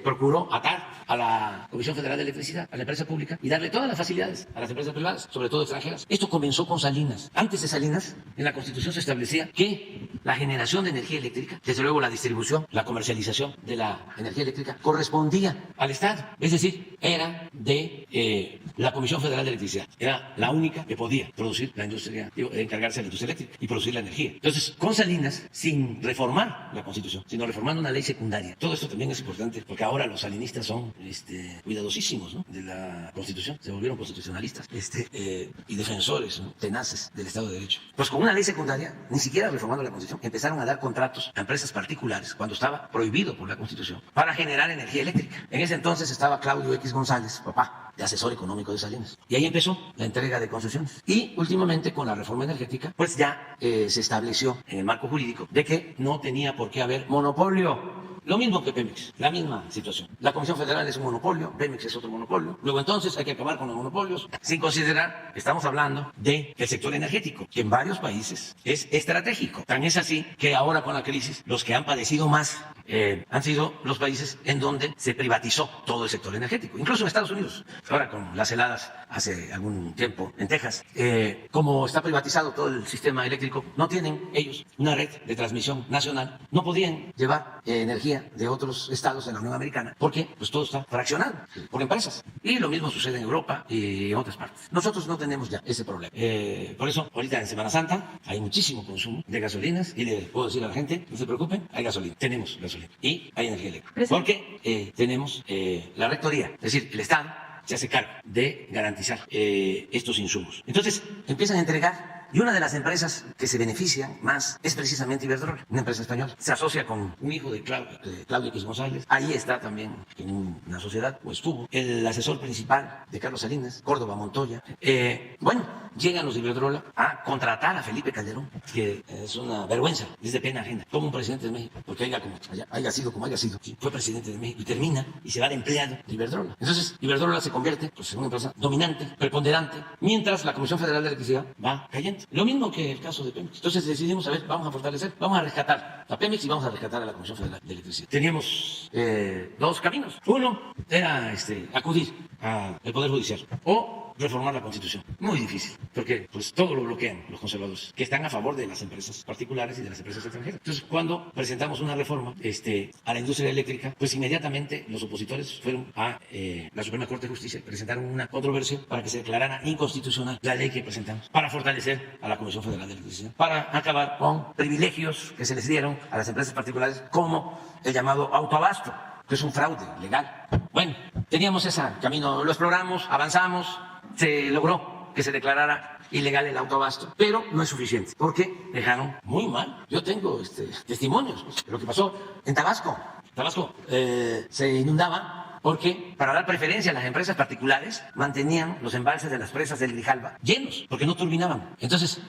procuró atar a la Comisión Federal de Electricidad, a la empresa pública, y darle todas las facilidades a las empresas privadas, sobre todo extranjeras. Esto comenzó con Salinas. Antes de Salinas, en la Constitución se establecía que la generación de energía eléctrica, desde luego la distribución, la comercialización de la energía eléctrica correspondía al Estado, es decir, era de la Comisión Federal de Electricidad, era la única que podía producir la industria, encargarse de la industria eléctrica y producir la energía. Entonces, con Salinas, sin reformar la Constitución, sino reformando una ley secundaria. Todo esto también es importante porque ahora los salinistas son cuidadosísimos, ¿no?, de la Constitución, se volvieron constitucionalistas y defensores, ¿no?, tenaces del Estado de Derecho. Pues con una ley secundaria, ni siquiera reformando la Constitución, empezaron a dar contratos a empresas particulares cuando estaba prohibido por la Constitución para generar energía eléctrica. En ese entonces estaba Claudio X González, papá, de asesor económico de Salinas. Y ahí empezó la entrega de concesiones. Y últimamente, con la reforma energética, pues ya se estableció en el marco jurídico de que no tenía por qué haber monopolio. Lo mismo que Pemex, la misma situación. La Comisión Federal es un monopolio, Pemex es otro monopolio. Luego entonces hay que acabar con los monopolios, sin considerar, estamos hablando del sector energético, que en varios países es estratégico. Tan es así que ahora con la crisis, los que han padecido más han sido los países en donde se privatizó todo el sector energético, incluso en Estados Unidos. Ahora con las heladas hace algún tiempo en Texas, como está privatizado todo el sistema eléctrico, no tienen ellos una red de transmisión nacional, no podían llevar energía de otros estados de la Unión Americana, porque pues todo está fraccionado por empresas. Y lo mismo sucede en Europa y en otras partes. Nosotros no tenemos ya ese problema. Por eso, ahorita en Semana Santa hay muchísimo consumo de gasolinas y le puedo decir a la gente, no se preocupen, hay gasolina, tenemos gasolina y hay energía eléctrica. Porque tenemos la rectoría, es decir, el Estado se hace cargo de garantizar estos insumos. Entonces, empiezan a entregar. Y una de las empresas que se benefician más es precisamente Iberdrola, una empresa española. Se asocia con un hijo de Claudio X González. Ahí está también en una sociedad, o estuvo, el asesor principal de Carlos Salinas, Córdoba Montoya. Bueno, llegan los de Iberdrola a contratar a Felipe Calderón, que es una vergüenza, es de pena ajena, como un presidente de México, porque haya sido como haya sido, fue presidente de México y termina y se va de empleado de Iberdrola. Entonces, Iberdrola se convierte pues, en una empresa dominante, preponderante, mientras la Comisión Federal de Electricidad va cayendo. Lo mismo que el caso de Pemex. Entonces decidimos, a ver, vamos a fortalecer, vamos a rescatar a Pemex y vamos a rescatar a la Comisión Federal de Electricidad. Teníamos dos caminos. Uno era acudir al Poder Judicial o reformar la Constitución. Muy difícil, porque pues todo lo bloquean los conservadores, que están a favor de las empresas particulares y de las empresas extranjeras. Entonces, cuando presentamos una reforma a la industria eléctrica, pues inmediatamente los opositores fueron a la Suprema Corte de Justicia, presentaron una controversia para que se declarara inconstitucional la ley que presentamos, para fortalecer a la Comisión Federal de Electricidad, para acabar con privilegios que se les dieron a las empresas particulares, como el llamado autoabasto, que es un fraude legal. Bueno, teníamos ese camino, lo exploramos, avanzamos, se logró que se declarara ilegal el autoabasto, pero no es suficiente, porque dejaron muy mal. Yo tengo testimonios de lo que pasó en Tabasco. Tabasco se inundaba porque para dar preferencia a las empresas particulares mantenían los embalses de las presas del Grijalva llenos, porque no turbinaban. Entonces,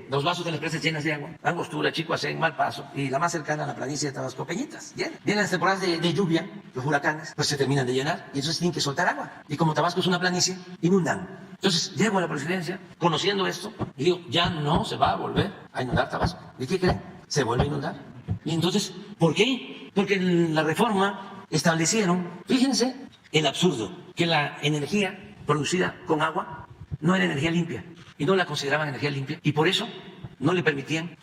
los vasos de las presas llenas de agua, Angostura, Chicoacén, Malpaso y la más cercana a la planicie de Tabasco, Peñitas, llenas. Vienen las temporadas de lluvia, los huracanes, pues se terminan de llenar y entonces tienen que soltar agua. Y como Tabasco es una planicie, inundan. Entonces, llego a la presidencia conociendo esto y digo, ya no se va a volver a inundar Tabasco. ¿Y qué creen? Se vuelve a inundar. Y entonces, ¿por qué? Porque en la reforma establecieron, fíjense, el absurdo, que la energía producida con agua no era energía limpia y no la consideraban energía limpia y por eso no le permitían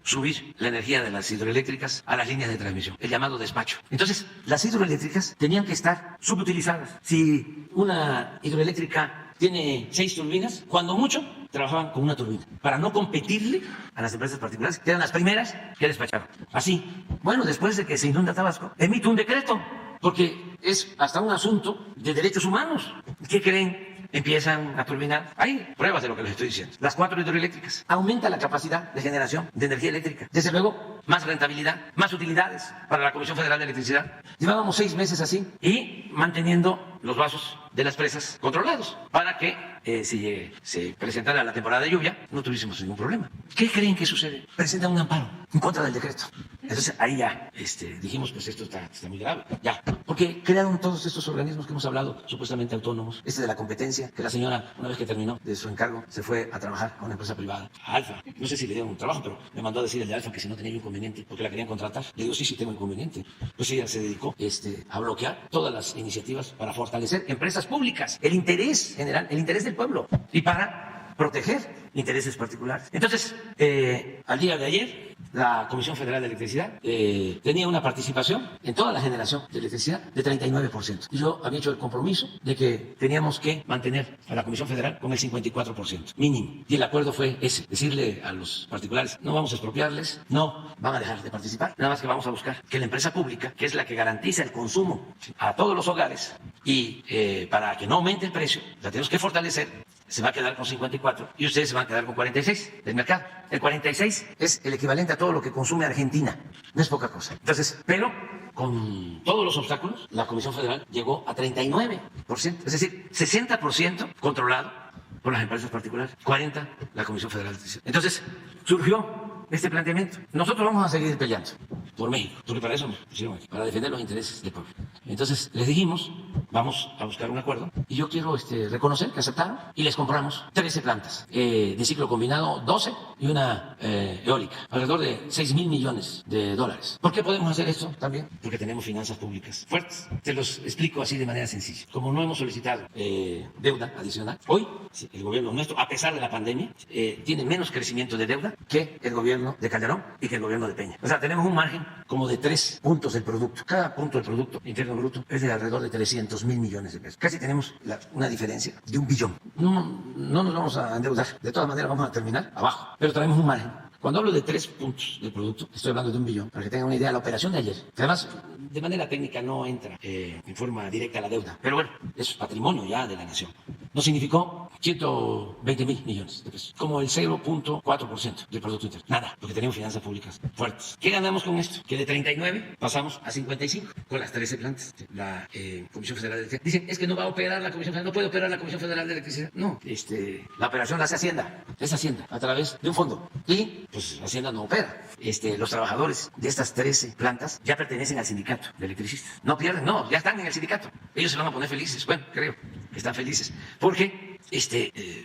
subir la energía de las hidroeléctricas a las líneas de transmisión, el llamado despacho. Entonces, las hidroeléctricas tenían que estar subutilizadas. Si una hidroeléctrica tiene 6 turbinas, cuando mucho trabajaban con una turbina, para no competirle a las empresas particulares, que eran las primeras que despacharon. Así, bueno, después de que se inunda Tabasco, emite un decreto, porque es hasta un asunto de derechos humanos. ¿Qué creen? Empiezan a turbinar. Hay pruebas de lo que les estoy diciendo. Las 4 hidroeléctricas. Aumenta la capacidad de generación de energía eléctrica. Desde luego, más rentabilidad, más utilidades para la Comisión Federal de Electricidad. Llevábamos 6 meses así y manteniendo los vasos de las presas controlados para que si se presentara la temporada de lluvia no tuviésemos ningún problema. ¿Qué creen que sucede? Presentan un amparo en contra del decreto. Entonces ahí ya dijimos, pues esto está muy grave. Ya, porque crearon todos estos organismos que hemos hablado, supuestamente autónomos. De la competencia, que la señora, una vez que terminó de su encargo, se fue a trabajar a una empresa privada, a Alfa. No sé si le dieron un trabajo, pero me mandó a decir el de Alfa que si no tenía inconveniente, porque la querían contratar. Le digo, sí tengo inconveniente. Pues ella se dedicó a bloquear todas las iniciativas para fortalecer empresas públicas, el interés general, el interés del pueblo, y para proteger intereses particulares. Entonces, al día de ayer, la Comisión Federal de Electricidad tenía una participación en toda la generación de electricidad de 39%. Y yo había hecho el compromiso de que teníamos que mantener a la Comisión Federal con el 54% mínimo. Y el acuerdo fue ese, decirle a los particulares, no vamos a expropiarles, no van a dejar de participar, nada más que vamos a buscar que la empresa pública, que es la que garantiza el consumo a todos los hogares y para que no aumente el precio, la tenemos que fortalecer, se va a quedar con 54 y ustedes se van a quedar con 46 del mercado. El 46 es el equivalente a todo lo que consume Argentina, no es poca cosa. Entonces, pero con todos los obstáculos, la Comisión Federal llegó a 39%, es decir, 60% controlado por las empresas particulares, 40% la Comisión Federal de Electricidad. Entonces, surgió este planteamiento. Nosotros vamos a seguir peleando por México, porque para eso nos pusieron aquí, para defender los intereses del pueblo. Entonces, les dijimos, vamos a buscar un acuerdo, y yo quiero reconocer que aceptaron, y les compramos 13 plantas de ciclo combinado, 12 y una eólica, alrededor de 6,000 millones de dólares. ¿Por qué podemos hacer esto también? Porque tenemos finanzas públicas fuertes. Te los explico así de manera sencilla. Como no hemos solicitado deuda adicional, hoy el gobierno nuestro, a pesar de la pandemia, tiene menos crecimiento de deuda que el gobierno de Calderón y que el gobierno de Peña. O sea, tenemos un margen como de 3 puntos del producto. Cada punto del Producto Interno Bruto es de alrededor de 300,000 millones de pesos. Casi tenemos una diferencia de 1 billón. No nos vamos a endeudar. De todas maneras vamos a terminar abajo. Pero traemos un margen. Cuando hablo de 3 puntos del producto, estoy hablando de 1 billón, para que tengan una idea de la operación de ayer. Que además, de manera técnica no entra en forma directa a la deuda. Pero bueno, es patrimonio ya de la nación. Nos significó 120,000 millones de pesos, como el 0,4% del Producto Interno. Nada, porque tenemos finanzas públicas fuertes. ¿Qué ganamos con esto? Que de 39 pasamos a 55 con las 13 plantas. La Comisión Federal de Electricidad. Dicen, es que no va a operar la Comisión Federal, no puede operar la Comisión Federal de Electricidad. No, la operación la hace Hacienda. Es Hacienda, a través de un fondo. Y, pues, Hacienda no opera. Los trabajadores de estas 13 plantas ya pertenecen al sindicato de electricistas. No pierden, no, ya están en el sindicato. Ellos se van a poner felices. Bueno, creo que están felices. Porque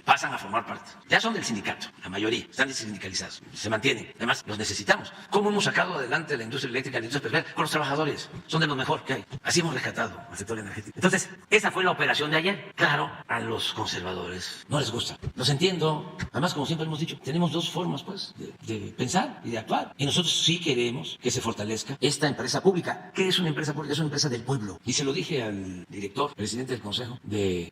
pasan a formar parte. Ya son del sindicato, la mayoría, están sindicalizados, se mantienen. Además, los necesitamos. ¿Cómo hemos sacado adelante la industria eléctrica, la industria petrolera? Con los trabajadores, son de lo mejor que hay. Así hemos rescatado al sector energético. Entonces, esa fue la operación de ayer. Claro, a los conservadores no les gusta. Los entiendo. Además, como siempre hemos dicho, tenemos 2 formas, pues, de pensar y de actuar. Y nosotros sí queremos que se fortalezca esta empresa pública. ¿Qué es una empresa pública? Es una empresa del pueblo. Y se lo dije al director, presidente del Consejo de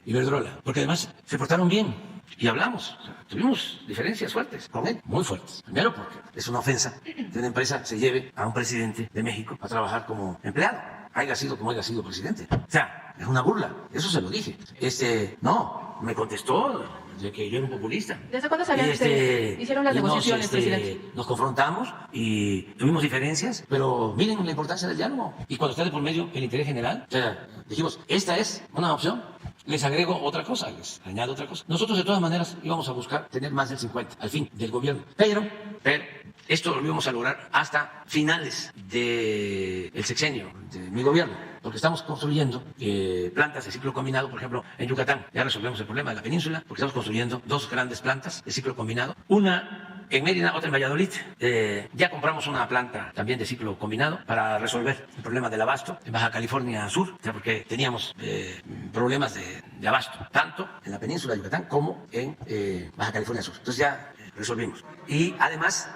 Iberdrola, porque además se portaron bien y hablamos. O sea, tuvimos diferencias fuertes con él, muy fuertes. Primero porque es una ofensa que una empresa se lleve a un presidente de México a trabajar como empleado, haya sido como haya sido presidente. O sea, es una burla. Eso se lo dije. No, me contestó de que yo era un populista. ¿Desde cuándo sabían que hicieron las negociaciones, presidente? Nos confrontamos y tuvimos diferencias, pero miren la importancia del diálogo. Y cuando está de por medio el interés general, o sea, dijimos, esta es una opción. Les agrego otra cosa, les añado otra cosa. Nosotros de todas maneras íbamos a buscar tener más del 50 al fin del gobierno. Pero esto lo íbamos a lograr hasta finales del sexenio de mi gobierno. Porque estamos construyendo plantas de ciclo combinado, por ejemplo, en Yucatán. Ya resolvemos el problema de la península, porque estamos construyendo 2 grandes plantas de ciclo combinado. Una en Mérida, otra en Valladolid. Ya compramos una planta también de ciclo combinado para resolver el problema del abasto en Baja California Sur, porque teníamos problemas de abasto, tanto en la península de Yucatán como en Baja California Sur. Entonces ya resolvimos. Y además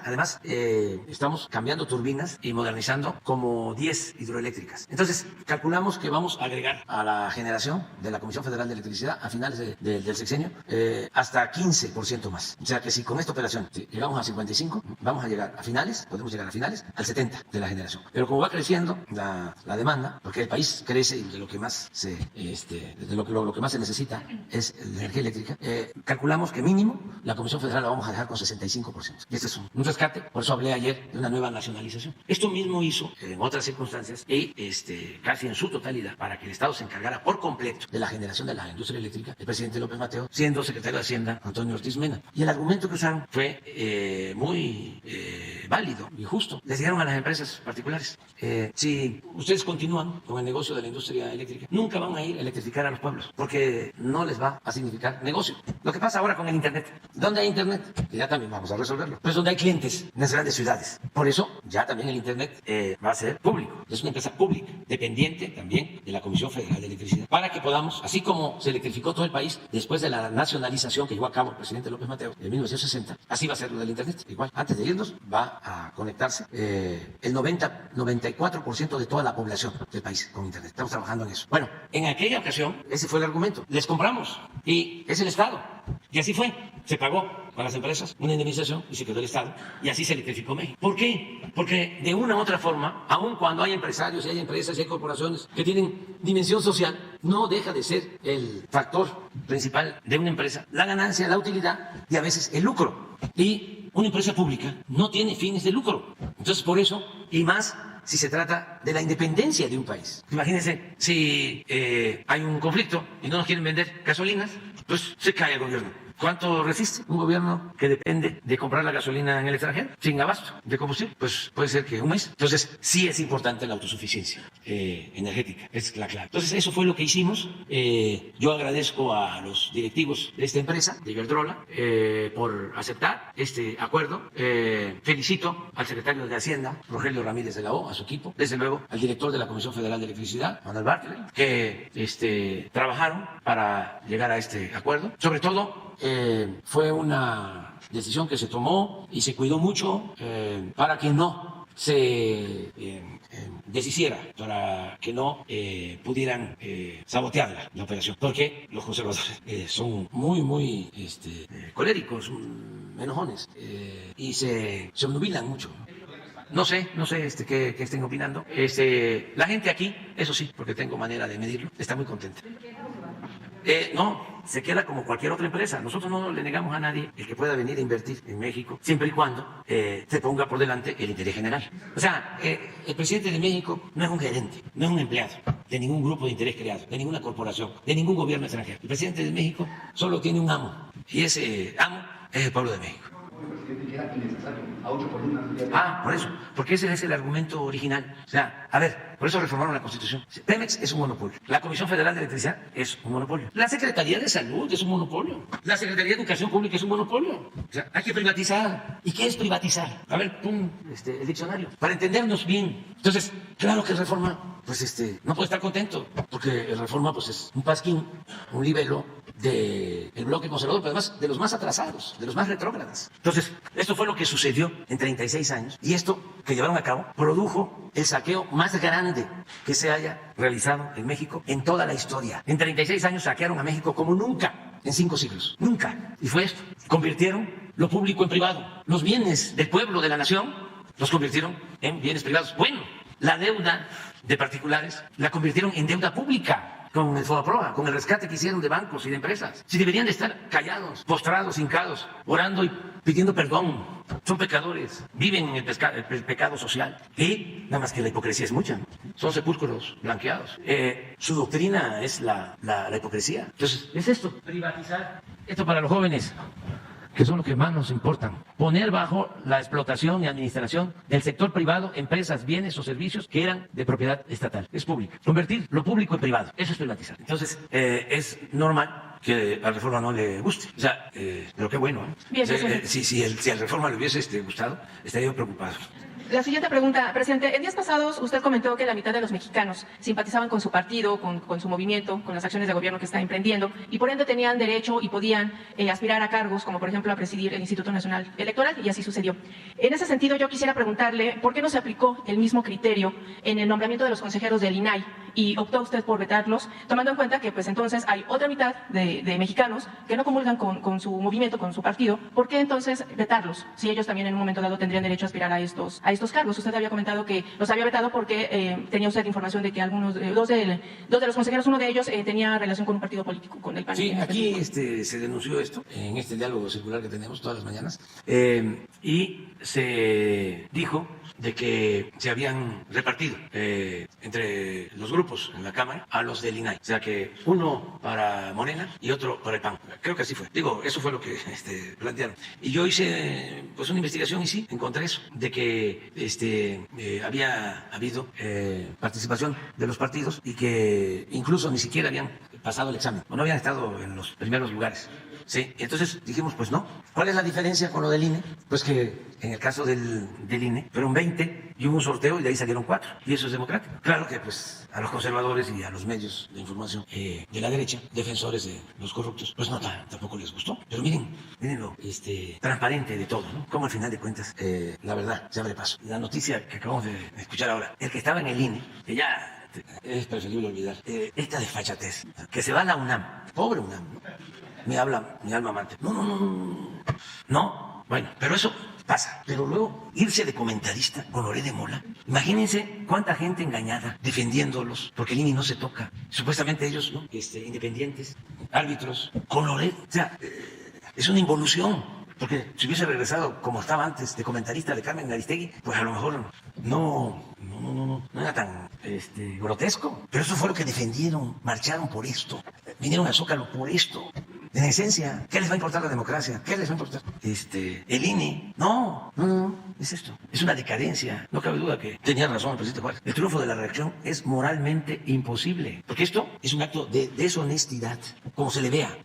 estamos cambiando turbinas y modernizando como 10 hidroeléctricas. Entonces, calculamos que vamos a agregar a la generación de la Comisión Federal de Electricidad a finales del sexenio hasta 15% más. O sea que si con esta operación llegamos a 55, vamos a llegar a finales, podemos llegar a finales al 70% de la generación. Pero como va creciendo la demanda, porque el país crece y de lo que más lo que más se necesita es la energía eléctrica, calculamos que mínimo la Comisión Federal la vamos a dejar con 65%. Y este es un rescate, por eso hablé ayer de una nueva nacionalización. Esto mismo hizo en otras circunstancias y casi en su totalidad para que el Estado se encargara por completo de la generación de la industria eléctrica, el presidente López Mateo, siendo secretario de Hacienda Antonio Ortiz Mena. Y el argumento que usaron fue muy válido y justo. Les dijeron a las empresas particulares, si ustedes continúan con el negocio de la industria eléctrica, nunca van a ir a electrificar a los pueblos, porque no les va a significar negocio. Lo que pasa ahora con el Internet. ¿Dónde hay Internet? Que ya también vamos a resolverlo. Pues donde hay clientes en las grandes ciudades. Por eso ya también el Internet va a ser público. es una empresa pública, dependiente también de la Comisión Federal de Electricidad, para que podamos, así como se electrificó todo el país después de la nacionalización que llevó a cabo el presidente López Mateos en 1960, así va a ser lo del Internet. Igual, antes de irnos, va a conectarse el 94% de toda la población del país con Internet. Estamos trabajando en eso. Bueno, en aquella ocasión, ese fue el argumento. Les compramos y es el Estado. Y así fue. Se pagó a las empresas una indemnización y se quedó el Estado. Y así se electrificó México. ¿Por qué? Porque de una u otra forma, aun cuando hay empresarios y hay empresas y hay corporaciones que tienen dimensión social, no deja de ser el factor principal de una empresa la ganancia, la utilidad y a veces el lucro. Y una empresa pública no tiene fines de lucro. Entonces, por eso, y más si se trata de la independencia de un país. Imagínense, si hay un conflicto y no nos quieren vender gasolinas, pues se cae el gobierno. ¿Cuánto resiste un gobierno que depende de comprar la gasolina en el extranjero sin abasto de combustible? Pues puede ser que un mes. Entonces, sí es importante la autosuficiencia energética, es la clave. Entonces, eso fue lo que hicimos. Yo agradezco a los directivos de esta empresa, de Iberdrola, por aceptar este acuerdo. Felicito al secretario de Hacienda, Rogelio Ramírez de la O, a su equipo, desde luego al director de la Comisión Federal de Electricidad, Manuel Bartley, que trabajaron para llegar a este acuerdo. Sobre todo, fue una decisión que se tomó y se cuidó mucho para que no se deshiciera, para que no pudieran sabotear la operación, porque los conservadores son muy coléricos, enojones, y se obnubilan mucho. No sé qué estén opinando. La gente aquí, eso sí, porque tengo manera de medirlo, está muy contenta. No, se queda como cualquier otra empresa. Nosotros no le negamos a nadie el que pueda venir a invertir en México, siempre y cuando se ponga por delante el interés general. O sea, el presidente de México no es un gerente, no es un empleado de ningún grupo de interés creado, de ninguna corporación, de ningún gobierno extranjero. El presidente de México solo tiene un amo, y ese amo es el pueblo de México. Por eso, porque ese es el argumento original. O sea, a ver, por eso reformaron la Constitución. Pemex es un monopolio. La Comisión Federal de Electricidad es un monopolio. La Secretaría de Salud es un monopolio. La Secretaría de Educación Pública es un monopolio. O sea, hay que privatizar. ¿Y qué es privatizar? A ver, pum, el diccionario. Para entendernos bien. Entonces, claro que el Reforma, pues no puede estar contento, porque el Reforma, pues es un pasquín, un libelo del bloque conservador, pero además de los más atrasados, de los más retrógradas. Entonces, esto fue lo que sucedió en 36 años. Y esto que llevaron a cabo produjo el saqueo más grande que se haya realizado en México en toda la historia. En 36 años saquearon a México como nunca en 5 siglos. Nunca. Y fue esto. Convirtieron lo público en privado. Los bienes del pueblo, de la nación, los convirtieron en bienes privados. Bueno, la deuda de particulares la convirtieron en deuda pública. Con el Fobaproa, con el rescate que hicieron de bancos y de empresas. Si deberían de estar callados, postrados, hincados, orando y pidiendo perdón. Son pecadores, viven en el pecado social. Y nada más que la hipocresía es mucha. Son sepulcros blanqueados. Su doctrina es la hipocresía. Entonces, es esto, privatizar. Esto para los jóvenes, que son los que más nos importan. Poner bajo la explotación y administración del sector privado empresas, bienes o servicios que eran de propiedad estatal. Es pública. Convertir lo público en privado. Eso es privatizar. Entonces, es normal que a Reforma no le guste. O sea, pero qué bueno. Bien, si a Reforma le hubiese gustado, estaría yo preocupado. La siguiente pregunta, presidente. En días pasados usted comentó que la mitad de los mexicanos simpatizaban con su partido, con su movimiento, con las acciones de gobierno que está emprendiendo y por ende tenían derecho y podían aspirar a cargos como por ejemplo a presidir el Instituto Nacional Electoral y así sucedió. En ese sentido yo quisiera preguntarle por qué no se aplicó el mismo criterio en el nombramiento de los consejeros del INAI y optó usted por vetarlos, tomando en cuenta que pues entonces hay otra mitad de mexicanos que no comulgan con su movimiento, con su partido. ¿Por qué entonces vetarlos si ellos también en un momento dado tendrían derecho a aspirar a estos cargos? Usted había comentado que los había vetado porque tenía usted información de que dos de los consejeros, uno de ellos tenía relación con un partido político, con el PAN. Sí, aquí se denunció esto en este diálogo circular que tenemos todas las mañanas y se dijo de que se habían repartido entre los grupos en la Cámara a los del INAI. O sea que uno para Morena y otro para el PAN. Creo que así fue. Digo, eso fue lo que plantearon. Y yo hice pues una investigación y sí, encontré eso, de que había habido participación de los partidos y que incluso ni siquiera habían pasado el examen o no habían estado en los primeros lugares. Sí, entonces dijimos, pues no. ¿Cuál es la diferencia con lo del INE? Pues que en el caso del INE fueron 20 y hubo un sorteo y de ahí salieron 4. Y eso es democrático. Claro que pues a los conservadores y a los medios de información de la derecha, defensores de los corruptos, pues no, tampoco les gustó. Pero miren lo transparente de todo, ¿no? Como al final de cuentas la verdad se abre paso. La noticia que acabamos de escuchar ahora, el que estaba en el INE, que ya es preferible olvidar, esta desfachatez, que se va a la UNAM, pobre UNAM, ¿no? Mi alma amante. No, bueno, pero eso pasa. Pero luego irse de comentarista con Loret de Mola, imagínense cuánta gente engañada defendiéndolos, porque el INE no se toca. Supuestamente ellos, ¿no? Independientes, árbitros, con Loret. O sea, es una involución. Porque si hubiese regresado como estaba antes de comentarista de Carmen Aristegui, pues a lo mejor no era tan grotesco. Pero eso fue lo que defendieron, marcharon por esto, vinieron al Zócalo por esto. En esencia, ¿qué les va a importar la democracia? ¿Qué les va a importar el INE? No, es esto. Es una decadencia. No cabe duda que tenía razón el presidente Juárez. El triunfo de la reacción es moralmente imposible. Porque esto es un acto de deshonestidad, como se le vea.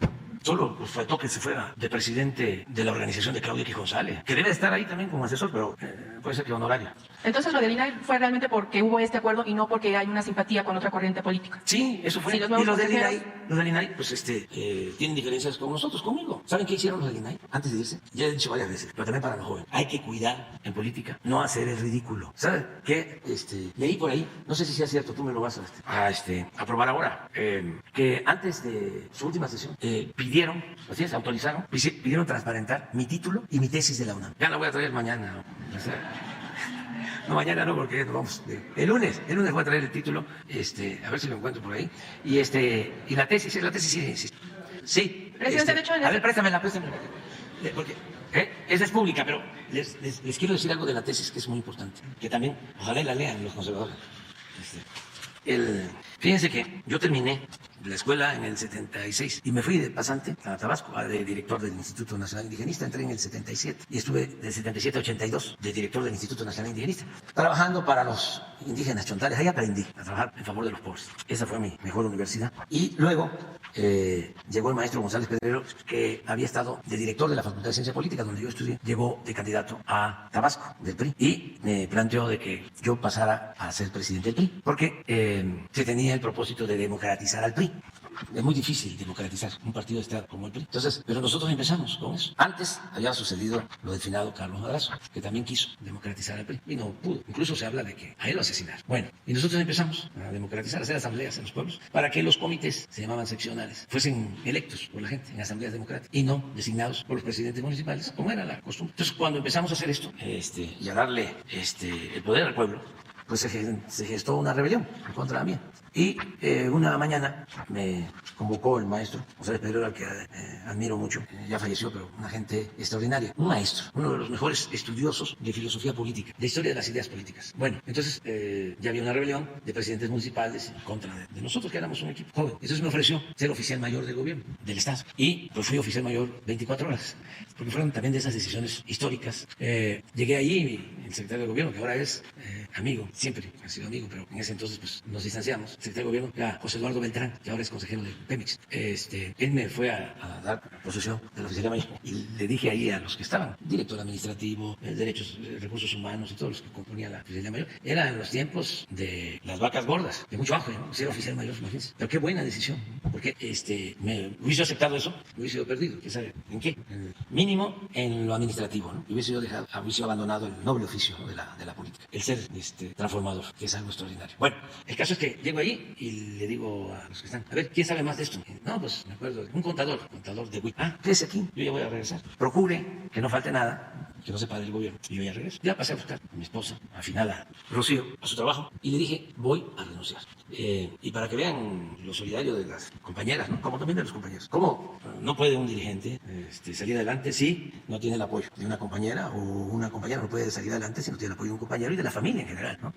Solo pues, faltó que se fuera de presidente de la organización de Claudia X González, que debe estar ahí también como asesor, pero puede ser que honorario. Entonces lo del INAI fue realmente porque hubo este acuerdo y no porque hay una simpatía con otra corriente política. Sí, eso fue. Sí, y los del INAI, pues tienen diferencias con nosotros, conmigo. ¿Saben qué hicieron los del INAI antes de irse? Ya he dicho varias veces, pero también para los jóvenes. Hay que cuidar en política, no hacer el ridículo. ¿Saben qué? Leí por ahí, no sé si sea cierto, tú me lo vas a probar ahora, que antes de su última sesión pidieron, así es, autorizaron, pidieron transparentar mi título y mi tesis de la UNAM. Ya la voy a traer mañana. No, mañana no, porque vamos. El lunes voy a traer el título, a ver si lo encuentro por ahí. Y la tesis sí. Sí. Presidente, de hecho, a ver, préstamela. Porque esa es pública, pero les quiero decir algo de la tesis que es muy importante, que también, ojalá la lean los conservadores. Fíjense que yo terminé la escuela en el 76 y me fui de pasante a Tabasco, de director del Instituto Nacional Indigenista. Entré en el 77 y estuve del 77 a 82 de director del Instituto Nacional Indigenista, trabajando para los indígenas chontales. Ahí aprendí a trabajar en favor de los pobres. Esa fue mi mejor universidad. Y luego llegó el maestro González Pedrero, que había estado de director de la Facultad de Ciencia Política, donde yo estudié. Llegó de candidato a Tabasco, del PRI, y me planteó de que yo pasara a ser presidente del PRI, porque se tenía el propósito de democratizar al PRI. Es muy difícil democratizar un partido de Estado como el PRI. Entonces, pero nosotros empezamos con eso. Antes había sucedido lo del finado Carlos Madrazo, que también quiso democratizar al PRI y no pudo. Incluso se habla de que a él lo asesinaron. Bueno, y nosotros empezamos a democratizar, a hacer asambleas en los pueblos, para que los comités, se llamaban seccionales, fuesen electos por la gente en asambleas democráticas y no designados por los presidentes municipales, como era la costumbre. Entonces, cuando empezamos a hacer esto y a darle el poder al pueblo, pues se gestó una rebelión en contra de mí. Y una mañana me convocó el maestro González Pedrero, al que admiro mucho, ya falleció, pero una gente extraordinaria, un maestro, uno de los mejores estudiosos de filosofía política, de historia de las ideas políticas. Bueno, entonces ya había una rebelión de presidentes municipales en contra de nosotros, que éramos un equipo joven. Entonces me ofreció ser oficial mayor del gobierno, del Estado. Y pues fui oficial mayor 24 horas, porque fueron también de esas decisiones históricas. Llegué allí y el secretario de gobierno, que ahora es amigo, siempre ha sido amigo, pero en ese entonces pues nos distanciamos. El secretario de gobierno era José Eduardo Beltrán, que ahora es consejero de Pemex. Él me fue a dar posesión de la oficialía mayor y le dije ahí a los que estaban, director administrativo, derechos, recursos humanos y todos los que componían la oficialía mayor, eran los tiempos de las vacas gordas, de mucho auge, ¿no? Ser oficial mayor, imagínense. Pero qué buena decisión, porque me hubiese aceptado eso, me hubiese sido perdido. ¿Quién sabe en qué? Mínimo en lo administrativo, ¿no? Hubiese sido abandonado el noble oficio, ¿no? de la política, el ser transformador, que es algo extraordinario. Bueno, el caso es que llego allí y le digo a los que están, a ver, ¿quién sabe más de esto? No, pues me acuerdo, un contador de Wii. Quédese aquí, yo ya voy a regresar. Procure que no falte nada, que no se pare el gobierno, y yo ya regreso. Ya pasé a buscar a mi esposa, afinada, Rocío, a su trabajo, y le dije, voy a renunciar. Y para que vean lo solidario de las compañeras, ¿no? Como también de los compañeros. ¿Cómo no puede un dirigente salir adelante si no tiene el apoyo de una compañera, o una compañera no puede salir adelante si no tiene el apoyo de un compañero y de la familia en general, ¿no?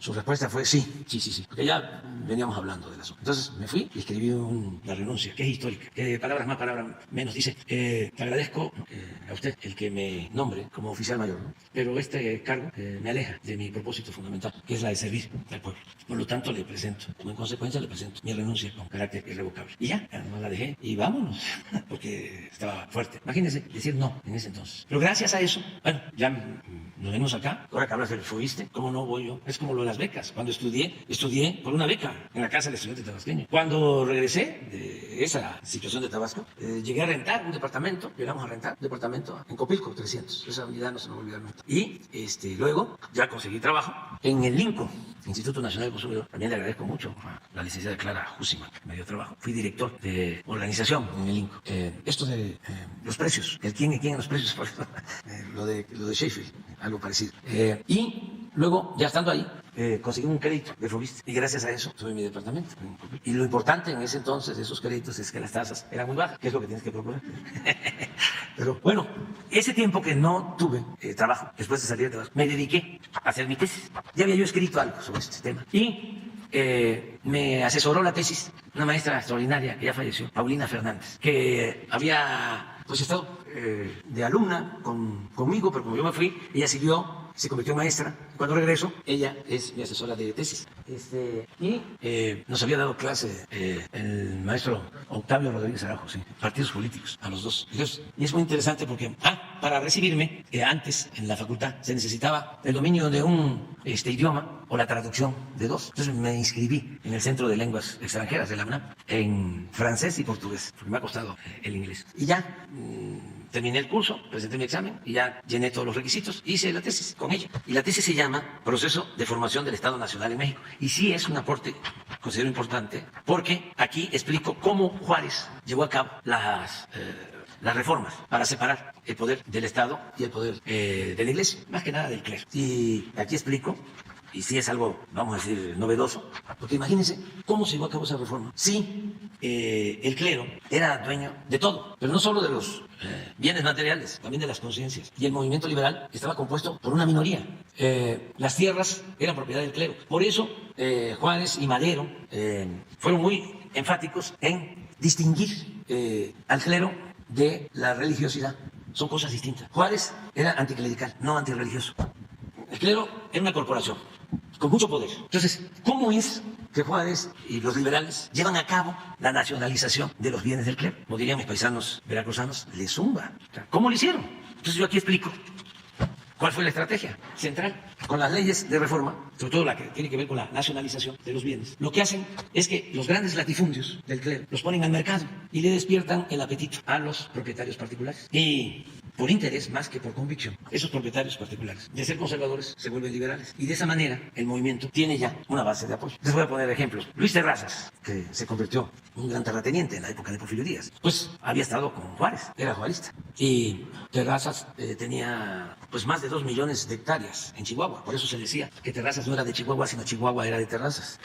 Su respuesta fue sí, porque ya veníamos hablando del asunto. Entonces me fui y escribí la renuncia, que es histórica, que palabras más, palabras menos, dice, te agradezco a usted el que me nombre como oficial mayor, ¿no? Pero este cargo me aleja de mi propósito fundamental, que es la de servir al pueblo. Por lo tanto, le presento, en consecuencia le presento mi renuncia con carácter irrevocable. Y ya no la dejé y vámonos, porque estaba fuerte. Imagínense decir no en ese entonces. Pero gracias a eso, bueno, ya nos venimos acá. Ahora que hablas del FOISTE, ¿cómo no voy yo? Es como lo de las becas. Cuando estudié por una beca en la Casa del Estudiante Tabasqueño. Cuando regresé de esa situación de Tabasco, llegué a rentar un departamento, llegamos a rentar un departamento en Copilco, 300. Esa unidad no se me va a olvidar nunca. Y luego ya conseguí trabajo en el INCO, Instituto Nacional del Consumidor. También le agradezco mucho a la licenciada Clara Júsima, que me dio trabajo. Fui director de organización en el INCO. Esto de los precios, el quién y quién en los precios, por ejemplo, lo de Sheffield, algo parecido. Y luego, ya estando ahí, conseguí un crédito de FOBISTE y gracias a eso tuve mi departamento. Y lo importante en ese entonces de esos créditos es que las tasas eran muy bajas, que es lo que tienes que proponer. Pero bueno, ese tiempo que no tuve trabajo, después de salir de trabajo, me dediqué a hacer mi tesis. Ya había yo escrito algo sobre este tema. Y me asesoró la tesis una maestra extraordinaria que ya falleció, Paulina Fernández, que había estado de alumna conmigo, pero como yo me fui, ella siguió, se convirtió en maestra. Cuando regreso, ella es mi asesora de tesis. Y nos había dado clase el maestro Octavio Rodríguez Araujo, sí, partidos políticos, a los dos. Y es muy interesante porque, para recibirme, antes en la facultad se necesitaba el dominio de un idioma o la traducción de dos. Entonces me inscribí en el Centro de Lenguas Extranjeras de la UNAM en francés y portugués, porque me ha costado el inglés. Y ya terminé el curso, presenté mi examen y ya llené todos los requisitos, hice la tesis con ella. Y la tesis se llama Proceso de Formación del Estado Nacional en México. Y sí es un aporte, considero importante, porque aquí explico cómo Juárez llevó a cabo las reformas para separar el poder del Estado y el poder de la Iglesia, más que nada del clero. Y aquí explico, y sí es algo, vamos a decir, novedoso, porque imagínense cómo se llevó a cabo esa reforma. Sí, el clero era dueño de todo, pero no solo de los bienes materiales, también de las conciencias. Y el movimiento liberal estaba compuesto por una minoría. Las tierras eran propiedad del clero. Por eso Juárez y Madero fueron muy enfáticos en distinguir al clero de la religiosidad. Son cosas distintas. Juárez era anticlerical, no antirreligioso. El clero era una corporación con mucho poder. Entonces, ¿cómo es que Juárez y los liberales llevan a cabo la nacionalización de los bienes del clero? Como dirían mis paisanos veracruzanos, le zumba. ¿Cómo lo hicieron? Entonces yo aquí explico cuál fue la estrategia central. Con las leyes de reforma, sobre todo la que tiene que ver con la nacionalización de los bienes, lo que hacen es que los grandes latifundios del clero los ponen al mercado y le despiertan el apetito a los propietarios particulares. Y por interés más que por convicción, esos propietarios particulares, de ser conservadores, se vuelven liberales. Y de esa manera el movimiento tiene ya una base de apoyo. Les voy a poner ejemplos. Luis Terrazas, que se convirtió en un gran terrateniente en la época de Porfirio Díaz, pues había estado con Juárez, era juarista. Y Terrazas tenía más de 2 millones de hectáreas en Chihuahua. Por eso se decía que Terrazas no era de Chihuahua, sino Chihuahua era de Terrazas.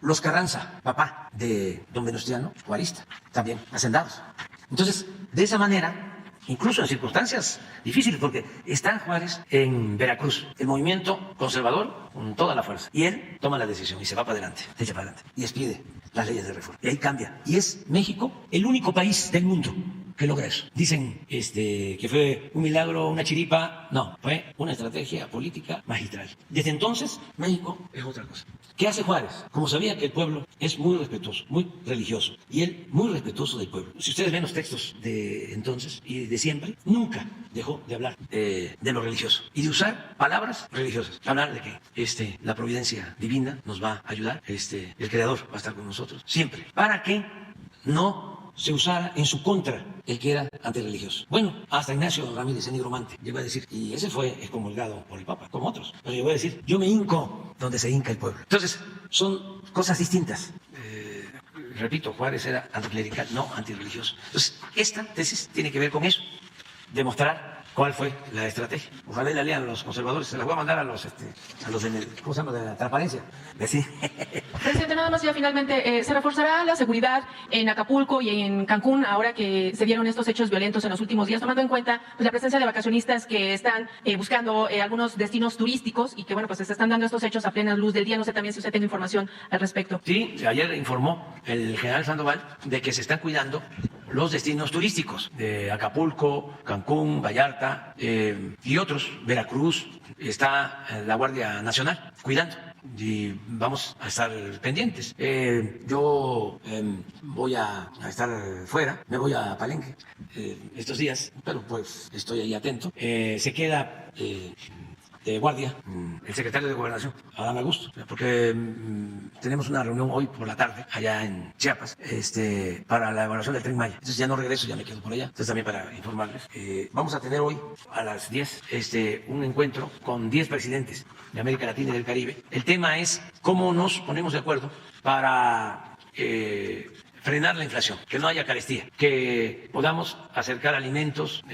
Los Carranza, papá de don Venustiano, juarista, también hacendados. Entonces, de esa manera, incluso en circunstancias difíciles, porque está Juárez en Veracruz, el movimiento conservador con toda la fuerza, y él toma la decisión y se va para adelante, se echa para adelante, y expide las leyes de reforma. Y ahí cambia. Y es México el único país del mundo que logra eso. Dicen que fue un milagro, una chiripa. No, fue una estrategia política magistral. Desde entonces, México es otra cosa. ¿Qué hace Juárez? Como sabía que el pueblo es muy respetuoso, muy religioso, y él muy respetuoso del pueblo. Si ustedes ven los textos de entonces y de siempre, nunca dejó de hablar de lo religioso y de usar palabras religiosas. Hablar de que la providencia divina nos va a ayudar, el Creador va a estar con nosotros siempre, para que no se usara en su contra el que era antirreligioso. Bueno, hasta Ignacio Ramírez, el nigromante, llegó a decir, y ese fue excomulgado por el Papa, como otros, pero llegó a decir, yo me hinco donde se hinca el pueblo. Entonces, son cosas distintas. Repito, Juárez era anticlerical, no antirreligioso. Entonces, esta tesis tiene que ver con eso, demostrar cuál fue la estrategia. Ojalá la lean los conservadores, se las voy a mandar a los ¿cómo se llama? De la transparencia. Sí. Presidente, nada más ya finalmente, ¿se reforzará la seguridad en Acapulco y en Cancún ahora que se dieron estos hechos violentos en los últimos días, tomando en cuenta la presencia de vacacionistas que están buscando algunos destinos turísticos y que se están dando estos hechos a plena luz del día? No sé también si usted tiene información al respecto. Sí, ayer informó el general Sandoval de que se están cuidando los destinos turísticos de Acapulco, Cancún, Vallarta y otros, Veracruz. Está la Guardia Nacional cuidando y vamos a estar pendientes. Yo voy a estar fuera, me voy a Palenque estos días, pero pues estoy ahí atento. Se queda de guardia el secretario de Gobernación, Adán Augusto, porque tenemos una reunión hoy por la tarde allá en Chiapas para la evaluación del Tren Maya. Entonces ya no regreso, ya me quedo por allá. Entonces también para informarles. Vamos a tener hoy a las 10 un encuentro con 10 presidentes de América Latina y del Caribe. El tema es cómo nos ponemos de acuerdo para frenar la inflación, que no haya carestía, que podamos acercar alimentos,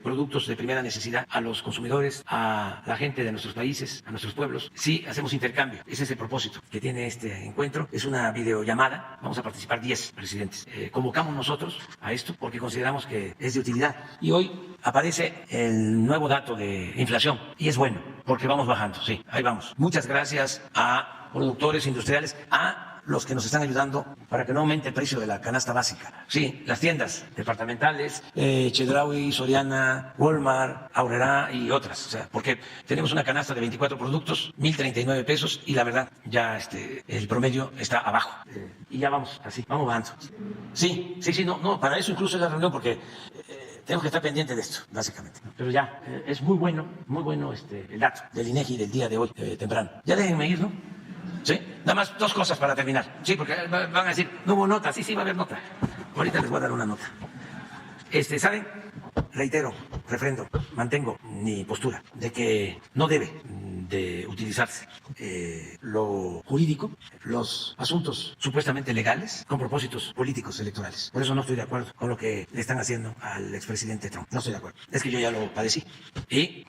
productos de primera necesidad a los consumidores, a la gente de nuestros países, a nuestros pueblos. Sí, hacemos intercambio. Ese es el propósito que tiene este encuentro. Es una videollamada. Vamos a participar 10 presidentes. Convocamos nosotros a esto porque consideramos que es de utilidad. Y hoy aparece el nuevo dato de inflación y es bueno porque vamos bajando. Sí, ahí vamos. Muchas gracias a productores industriales, a los que nos están ayudando para que no aumente el precio de la canasta básica. Sí, las tiendas departamentales, Chedraui, Soriana, Walmart, Aurrerá y otras. O sea, porque tenemos una canasta de 24 productos, 1,039 pesos y la verdad ya el promedio está abajo. Y ya vamos así, vamos bajando. Sí, no, para eso incluso es la reunión porque tenemos que estar pendientes de esto, básicamente. Pero ya, es muy bueno el dato del INEGI del día de hoy, temprano. Ya déjenme ir, ¿no? Sí, nada más 2 cosas para terminar. Sí, porque van a decir, no hubo nota. Sí, va a haber nota. Ahorita les voy a dar una nota. ¿Saben? Reitero, refrendo, mantengo mi postura de que no debe de utilizarse lo jurídico, los asuntos supuestamente legales, con propósitos políticos electorales. Por eso no estoy de acuerdo con lo que le están haciendo al expresidente Trump. No estoy de acuerdo. Es que yo ya lo padecí. Y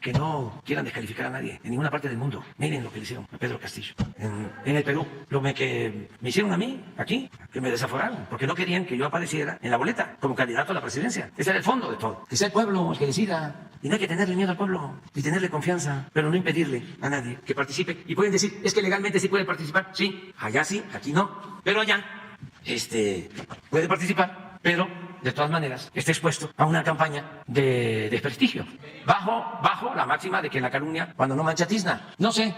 que no quieran descalificar a nadie en ninguna parte del mundo. Miren lo que le hicieron a Pedro Castillo en el Perú. Lo que me hicieron a mí aquí, que me desaforaron, porque no querían que yo apareciera en la boleta como candidato a la presidencia. Ese era el fondo de todo. Que sea el pueblo el que decida. Y no hay que tenerle miedo al pueblo, ni tenerle confianza, pero no impedirle a nadie que participe. Y pueden decir, es que legalmente sí puede participar. Sí, allá sí, aquí no. Pero allá, puede participar, pero de todas maneras está expuesto a una campaña de desprestigio. Bajo la máxima de que la calumnia, cuando no mancha tizna. No sé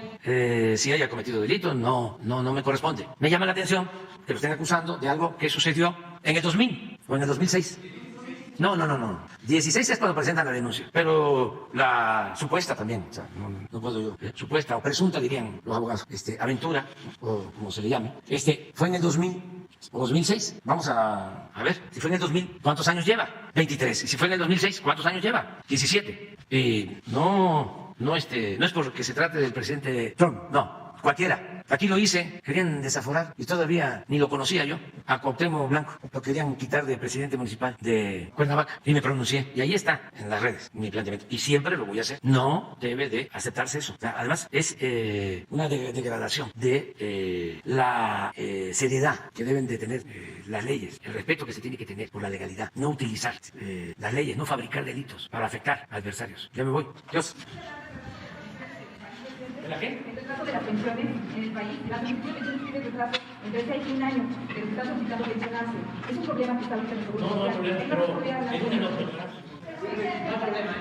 si haya cometido delito, no me corresponde. Me llama la atención que lo estén acusando de algo que sucedió en el 2000 o en el 2006. No. 16 es cuando presentan la denuncia, pero la supuesta también, o sea, no puedo yo, supuesta o presunta dirían los abogados, aventura, o como se le llame, fue en el 2000 o 2006. Vamos a ver, si fue en el 2000, ¿cuántos años lleva? 23. Y si fue en el 2006, ¿cuántos años lleva? 17. Y no es porque se trate del presidente Trump, no, cualquiera. Aquí lo hice, querían desaforar y todavía ni lo conocía yo, a Cuauhtémoc Blanco, lo querían quitar de presidente municipal de Cuernavaca y me pronuncié y ahí está en las redes mi planteamiento y siempre lo voy a hacer. No debe de aceptarse eso. O sea, además es una degradación de la seriedad que deben de tener las leyes, el respeto que se tiene que tener por la legalidad, no utilizar las leyes, no fabricar delitos para afectar a adversarios. Ya me voy. Dios. ¿La qué? El retraso de las pensiones en el país, las pensiones tienen retraso entre 6 y 1 año de que están solicitando pensionarse. Es un problema que está ahorita en el Seguro Social. No, pero es un enorme retraso. No hay problema.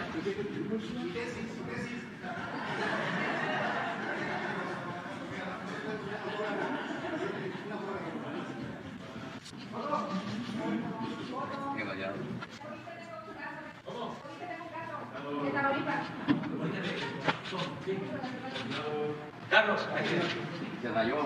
Carlos, se cayó.